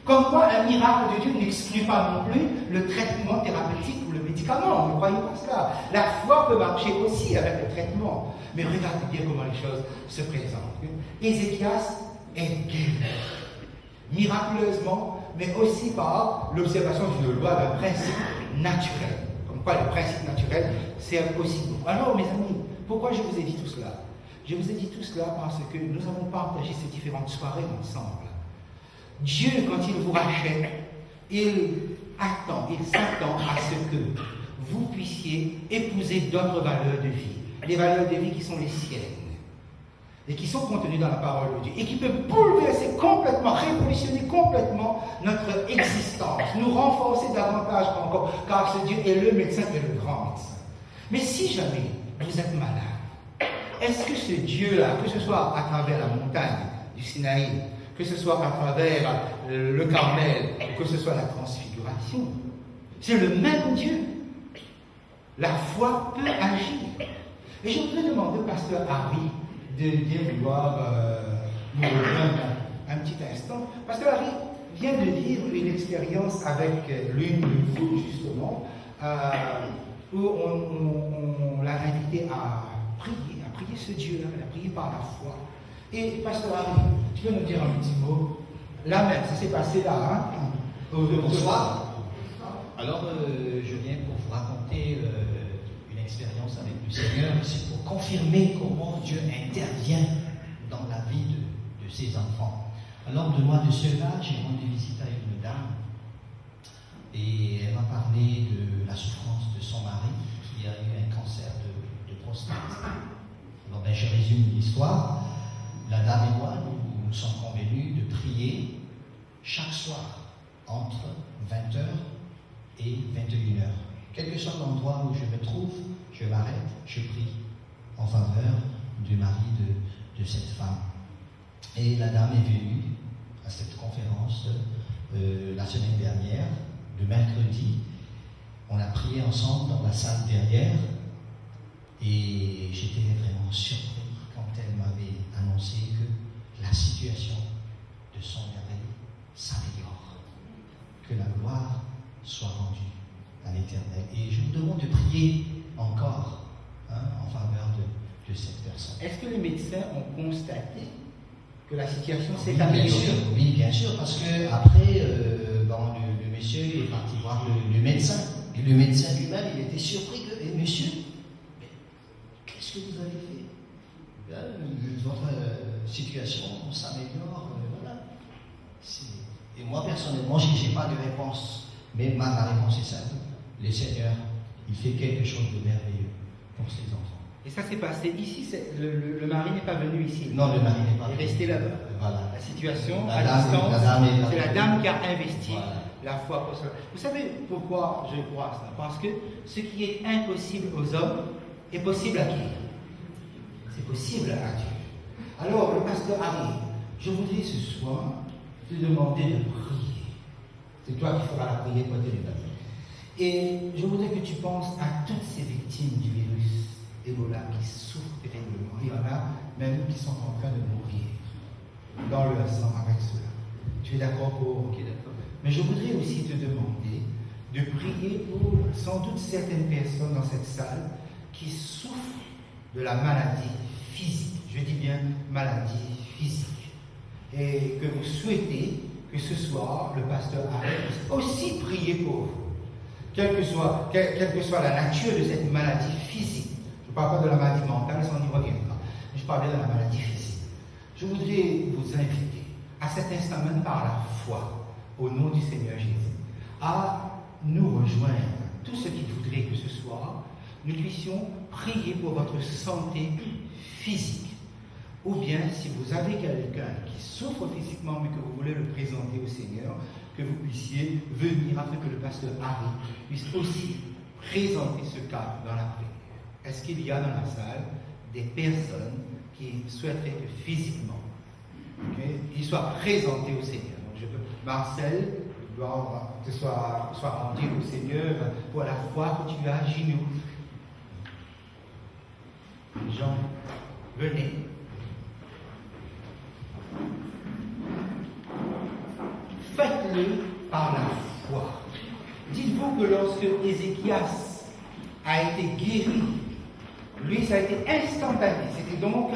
Comme quoi, un miracle de Dieu n'exclut pas non plus le traitement thérapeutique ou le médicament. Ne croyez pas cela. La foi peut marcher aussi avec le traitement. Mais regardez bien comment les choses se présentent. Ézéchias est guéri. Miraculeusement, mais aussi par l'observation d'une loi, d'un principe naturel. Comme quoi le principe naturel sert aussi beaucoup. Alors mes amis, pourquoi je vous ai dit tout cela? Je vous ai dit tout cela parce que nous avons partagé ces différentes soirées ensemble. Dieu, quand il vous rachète, il s'attend à ce que vous puissiez épouser d'autres valeurs de vie. Les valeurs de vie qui sont les siennes et qui sont contenues dans la parole de Dieu et qui peuvent bouleverser complètement, révolutionner complètement notre existence, nous renforcer davantage encore, car ce Dieu est le médecin et le grand médecin. Mais si jamais vous êtes malade, est-ce que ce Dieu-là, que ce soit à travers la montagne du Sinaï, que ce soit à travers le Carmel, que ce soit la transfiguration, c'est le même Dieu. La foi peut agir. Et je voudrais demander au pasteur Harry de bien vouloir nous rejoindre un petit instant. Pasteur Harry vient de vivre une expérience avec l'une de vous, justement, où on l'a invité à prier ce Dieu-là, à prier par la foi. Et pasteur Harry, tu peux nous dire un petit mot? Là même, ça s'est passé là, hein? Bonsoir. Alors, je viens pour vous raconter une expérience avec le Seigneur. C'est pour confirmer comment Dieu intervient dans la vie de ses enfants. Alors, de mois de cela, j'ai rendu visite à une dame et elle m'a parlé de la souffrance de son mari qui a eu un cancer de prostate. Alors, je résume l'histoire. La dame et moi, nous sommes convenus de prier chaque soir entre 20h et 21h. Quel que soit l'endroit où je me trouve, je m'arrête, je prie en faveur du mari de cette femme. Et la dame est venue à cette conférence la semaine dernière, le mercredi. On a prié ensemble dans la salle derrière et j'étais vraiment surpris quand elle m'avait annoncé que la situation de son mari s'améliore, que la gloire soit rendue à l'Éternel. Et je vous demande de prier encore en faveur de cette personne. Est-ce que les médecins ont constaté que la situation s'est Bien améliorée? sûr, oui, bien sûr, parce que après, le monsieur est parti voir le médecin. Et le médecin lui-même, il était surpris que, monsieur, mais qu'est-ce que vous avez fait? Votre situation s'améliore, voilà. Et moi, personnellement, je n'ai pas de réponse. Mais ma réponse est simple. Le Seigneur, il fait quelque chose de merveilleux pour ses enfants. Et ça s'est passé ici, le mari n'est pas venu ici. Non, le mari n'est pas venu. Il est resté là-bas. Voilà. La situation, La à dame, distance, c'est la dame qui a investi voilà. la foi pour cela. Vous savez pourquoi je crois à ça? Parce que ce qui est impossible aux hommes est possible à qui? C'est possible à Dieu. Alors, le pasteur Harry, je voudrais ce soir te demander de prier. C'est toi qui feras la prière pour tes familles. Et je voudrais que tu penses à toutes ces victimes du virus Ebola qui souffrent terriblement. Il y en a même qui sont en train de mourir dans leur sang avec cela. Tu es d'accord pour? Ok, d'accord. Mais je voudrais aussi te demander de prier pour sans doute certaines personnes dans cette salle qui souffrent de la maladie physique. Je dis bien maladie physique. Et que vous souhaitez que ce soir, le pasteur puisse aussi prier pour vous. Quelle que soit la nature de cette maladie physique. Je ne parle pas de la maladie mentale, ça on y reviendra. Je parle de la maladie physique. Je voudrais vous inviter, à cet instant même par la foi, au nom du Seigneur Jésus, à nous rejoindre, tous ceux qui voudraient que ce soir, nous puissions prier pour votre santé physique. Ou bien, si vous avez quelqu'un qui souffre physiquement, mais que vous voulez le présenter au Seigneur, que vous puissiez venir afin que le pasteur Harry puisse aussi présenter ce cas dans la prière. Est-ce qu'il y a dans la salle des personnes qui souhaiteraient que physiquement, ils soient présentés au Seigneur? Donc Marcel, gloire te soit rendu au Seigneur pour la foi que tu as à genoux. Jean, venez. Faites-le par la foi. Dites-vous que lorsque Ézéchias a été guéri, lui, ça a été instantané. C'était donc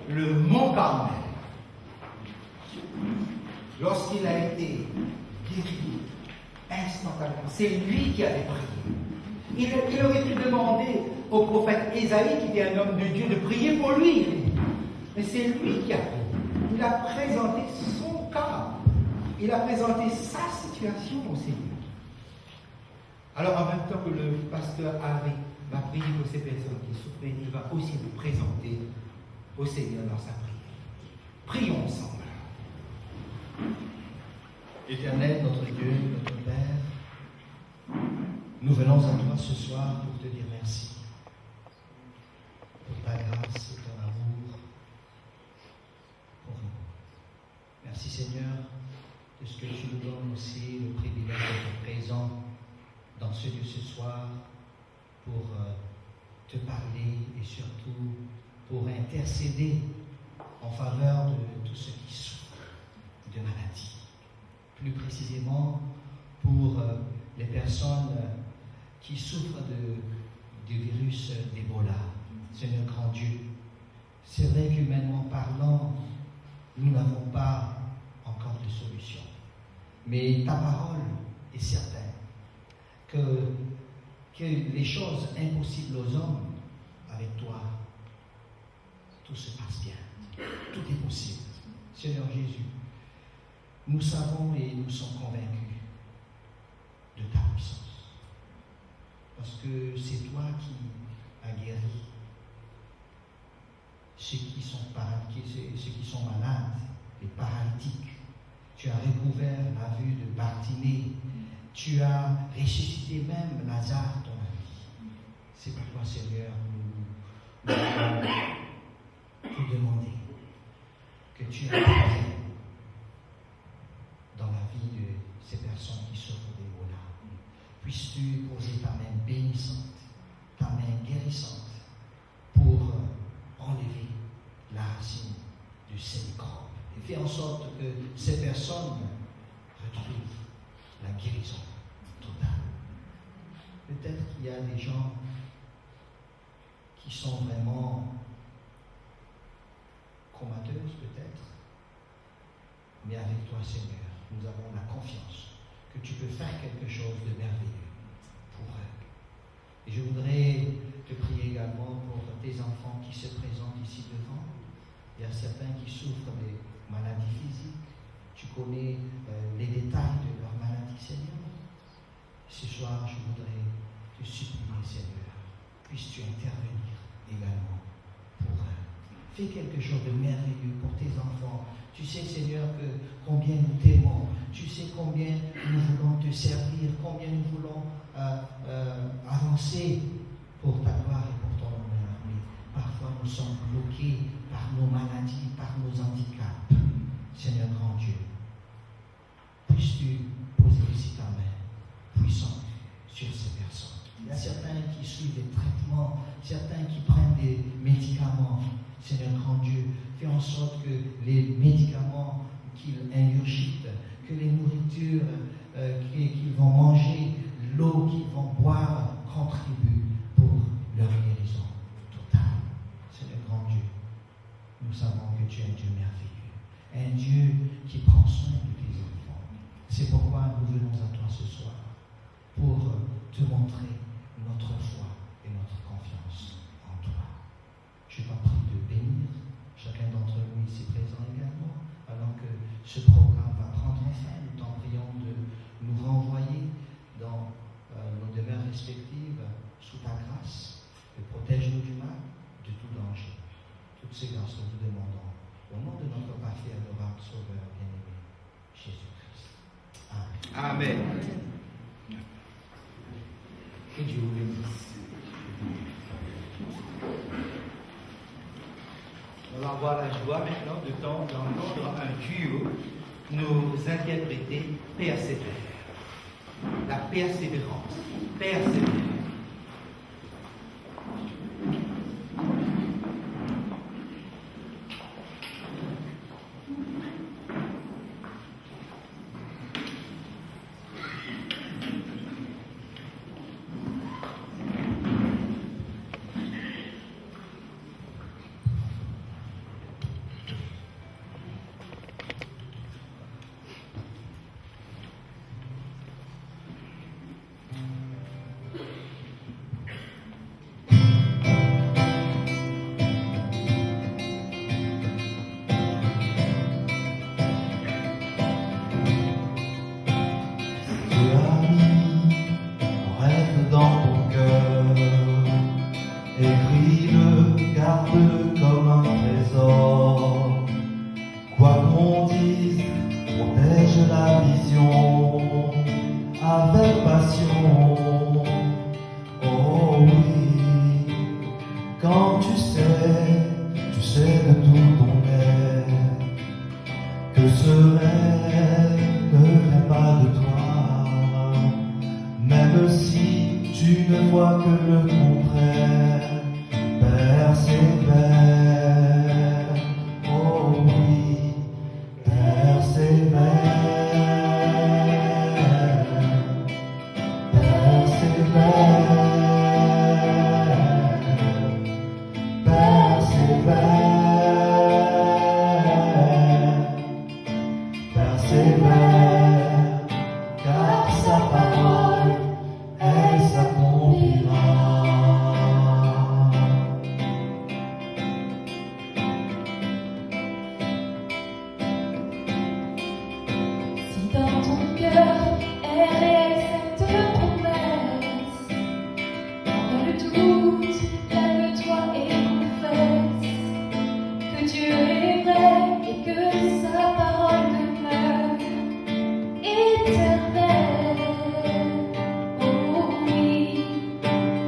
le mont Carmel. Lorsqu'il a été guéri instantanément. C'est lui qui avait prié. Il aurait pu demander au prophète Ésaïe, qui était un homme de Dieu, de prier pour lui. Mais c'est lui qui a prié. Il a présenté son cas. Il a présenté sa situation au Seigneur. Alors, en même temps que le pasteur Harry va prier pour ces personnes qui souffrent, il va aussi nous présenter au Seigneur dans sa prière. Prions ensemble. Éternel, notre Dieu, notre Père, nous venons à toi ce soir pour te dire merci pour ta grâce et ton amour pour nous. Merci Seigneur de ce que tu nous donnes aussi le privilège d'être présent dans ce lieu ce soir pour te parler et surtout pour intercéder en faveur de tous ceux qui souffrent de maladies. Plus précisément pour les personnes qui souffrent du virus d'Ebola. Seigneur grand Dieu, c'est vrai qu'humainement parlant, nous n'avons pas encore de solution. Mais ta parole est certaine que les choses impossibles aux hommes, avec toi, tout se passe bien. Tout est possible. Seigneur Jésus, nous savons et nous sommes convaincus de ta puissance. Parce que c'est toi qui as guéri ceux qui sont malades, les paralytiques. Tu as recouvert la vue de Bartimée. Tu as ressuscité même Lazare, ton ami. C'est pourquoi, Seigneur, nous te demander que tu interviennes dans la vie de ces personnes qui souffrent d'Ebola. Puisses-tu poser ta main bénissante, ta main guérissante pour enlever la racine de ces microbes et faire en sorte que ces personnes retrouvent la guérison totale. Peut-être qu'il y a des gens qui sont vraiment comateuses, peut-être, mais avec toi, Seigneur, nous avons la confiance que tu peux faire quelque chose de merveilleux pour eux. Et je voudrais te prier également pour tes enfants qui se présentent ici devant. Il y a certains qui souffrent des maladies physiques. Tu connais les détails de leur maladie, Seigneur. Ce soir, je voudrais te supplier, Seigneur, puisses-tu intervenir également pour eux. Fais quelque chose de merveilleux pour tes enfants. Tu sais, Seigneur, combien nous t'aimons. Tu sais combien nous voulons te servir, combien nous voulons avancer pour ta gloire et pour ton honneur. Mais parfois, nous sommes bloqués par nos maladies, par nos handicaps. Seigneur grand Dieu, puisses-tu poser aussi ta main puissante sur ces personnes. Il y a certains qui suivent des traitements, certains qui prennent des médicaments. Seigneur grand Dieu, fais en sorte que les médicaments qu'ils ingurgitent, que les nourritures qu'ils vont manger, l'eau qu'ils vont boire contribuent pour leur guérison totale. Seigneur grand Dieu, nous savons que tu es un Dieu merveilleux, un Dieu qui prend soin de tes enfants. C'est pourquoi nous venons à toi ce soir, pour te montrer notre foi et notre confiance en toi. Je t'en prie de bénir chacun d'entre nous ici présent également, alors que ce programme va prendre fin. Nous t'en prions de nous renvoyer dans nos demeures respectives sous ta grâce, et protège-nous du mal, de tout danger. Toutes ces grâces que nous demandons au nom de notre parfait adorable Sauveur bien-aimé, Jésus-Christ. Amen. Amen. Que Dieu vous bénisse. On va avoir la joie maintenant d'entendre un duo nous interpréter Persévère. La persévérance. Persévère. cherche la vision avec passion. Oh oui, quand tu sais de tout ton être que ce rêve ne vient pas de toi, même si tu ne vois que le contraire, persévère. Oh oui, persévère, persévère, persévère, persévère, car sa parole, elle s'accomplira. Si dans ton cœur est réelle cette promesse, dans le doute, lève-toi et confesse que Dieu est vrai et que sa parole demeure éternelle. Oh oui,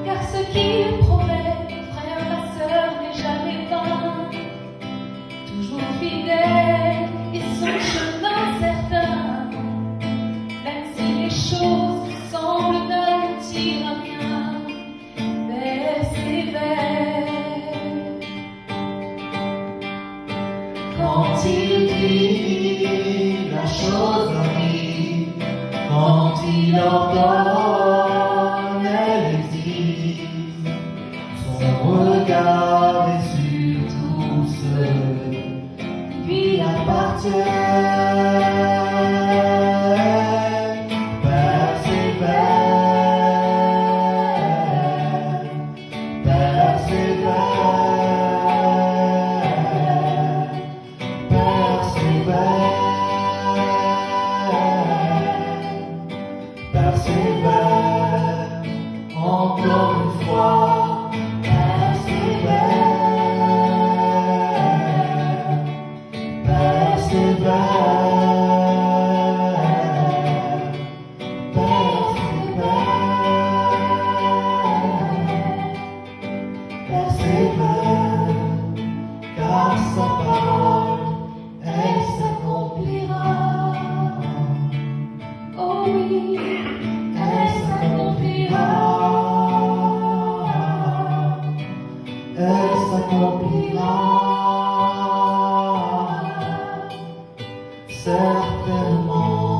car ce qu'il promet, frère, ma sœur, n'est jamais vain, toujours fidèle et son chemin certain, même si les choses semblent n'aboutir à rien, persévère. Quand il dit, la chose arrive. Quand il ordonne, elle existe. Son regard est sur tout ce qui lui appartient. Persévère, persévère, persévère, persévère, encore une fois, persévère, persévère, persévère, persévère, car sa parole, elle s'accomplira. Oh oui, Elle s'accomplira. Elle s'accomplira. Certainement.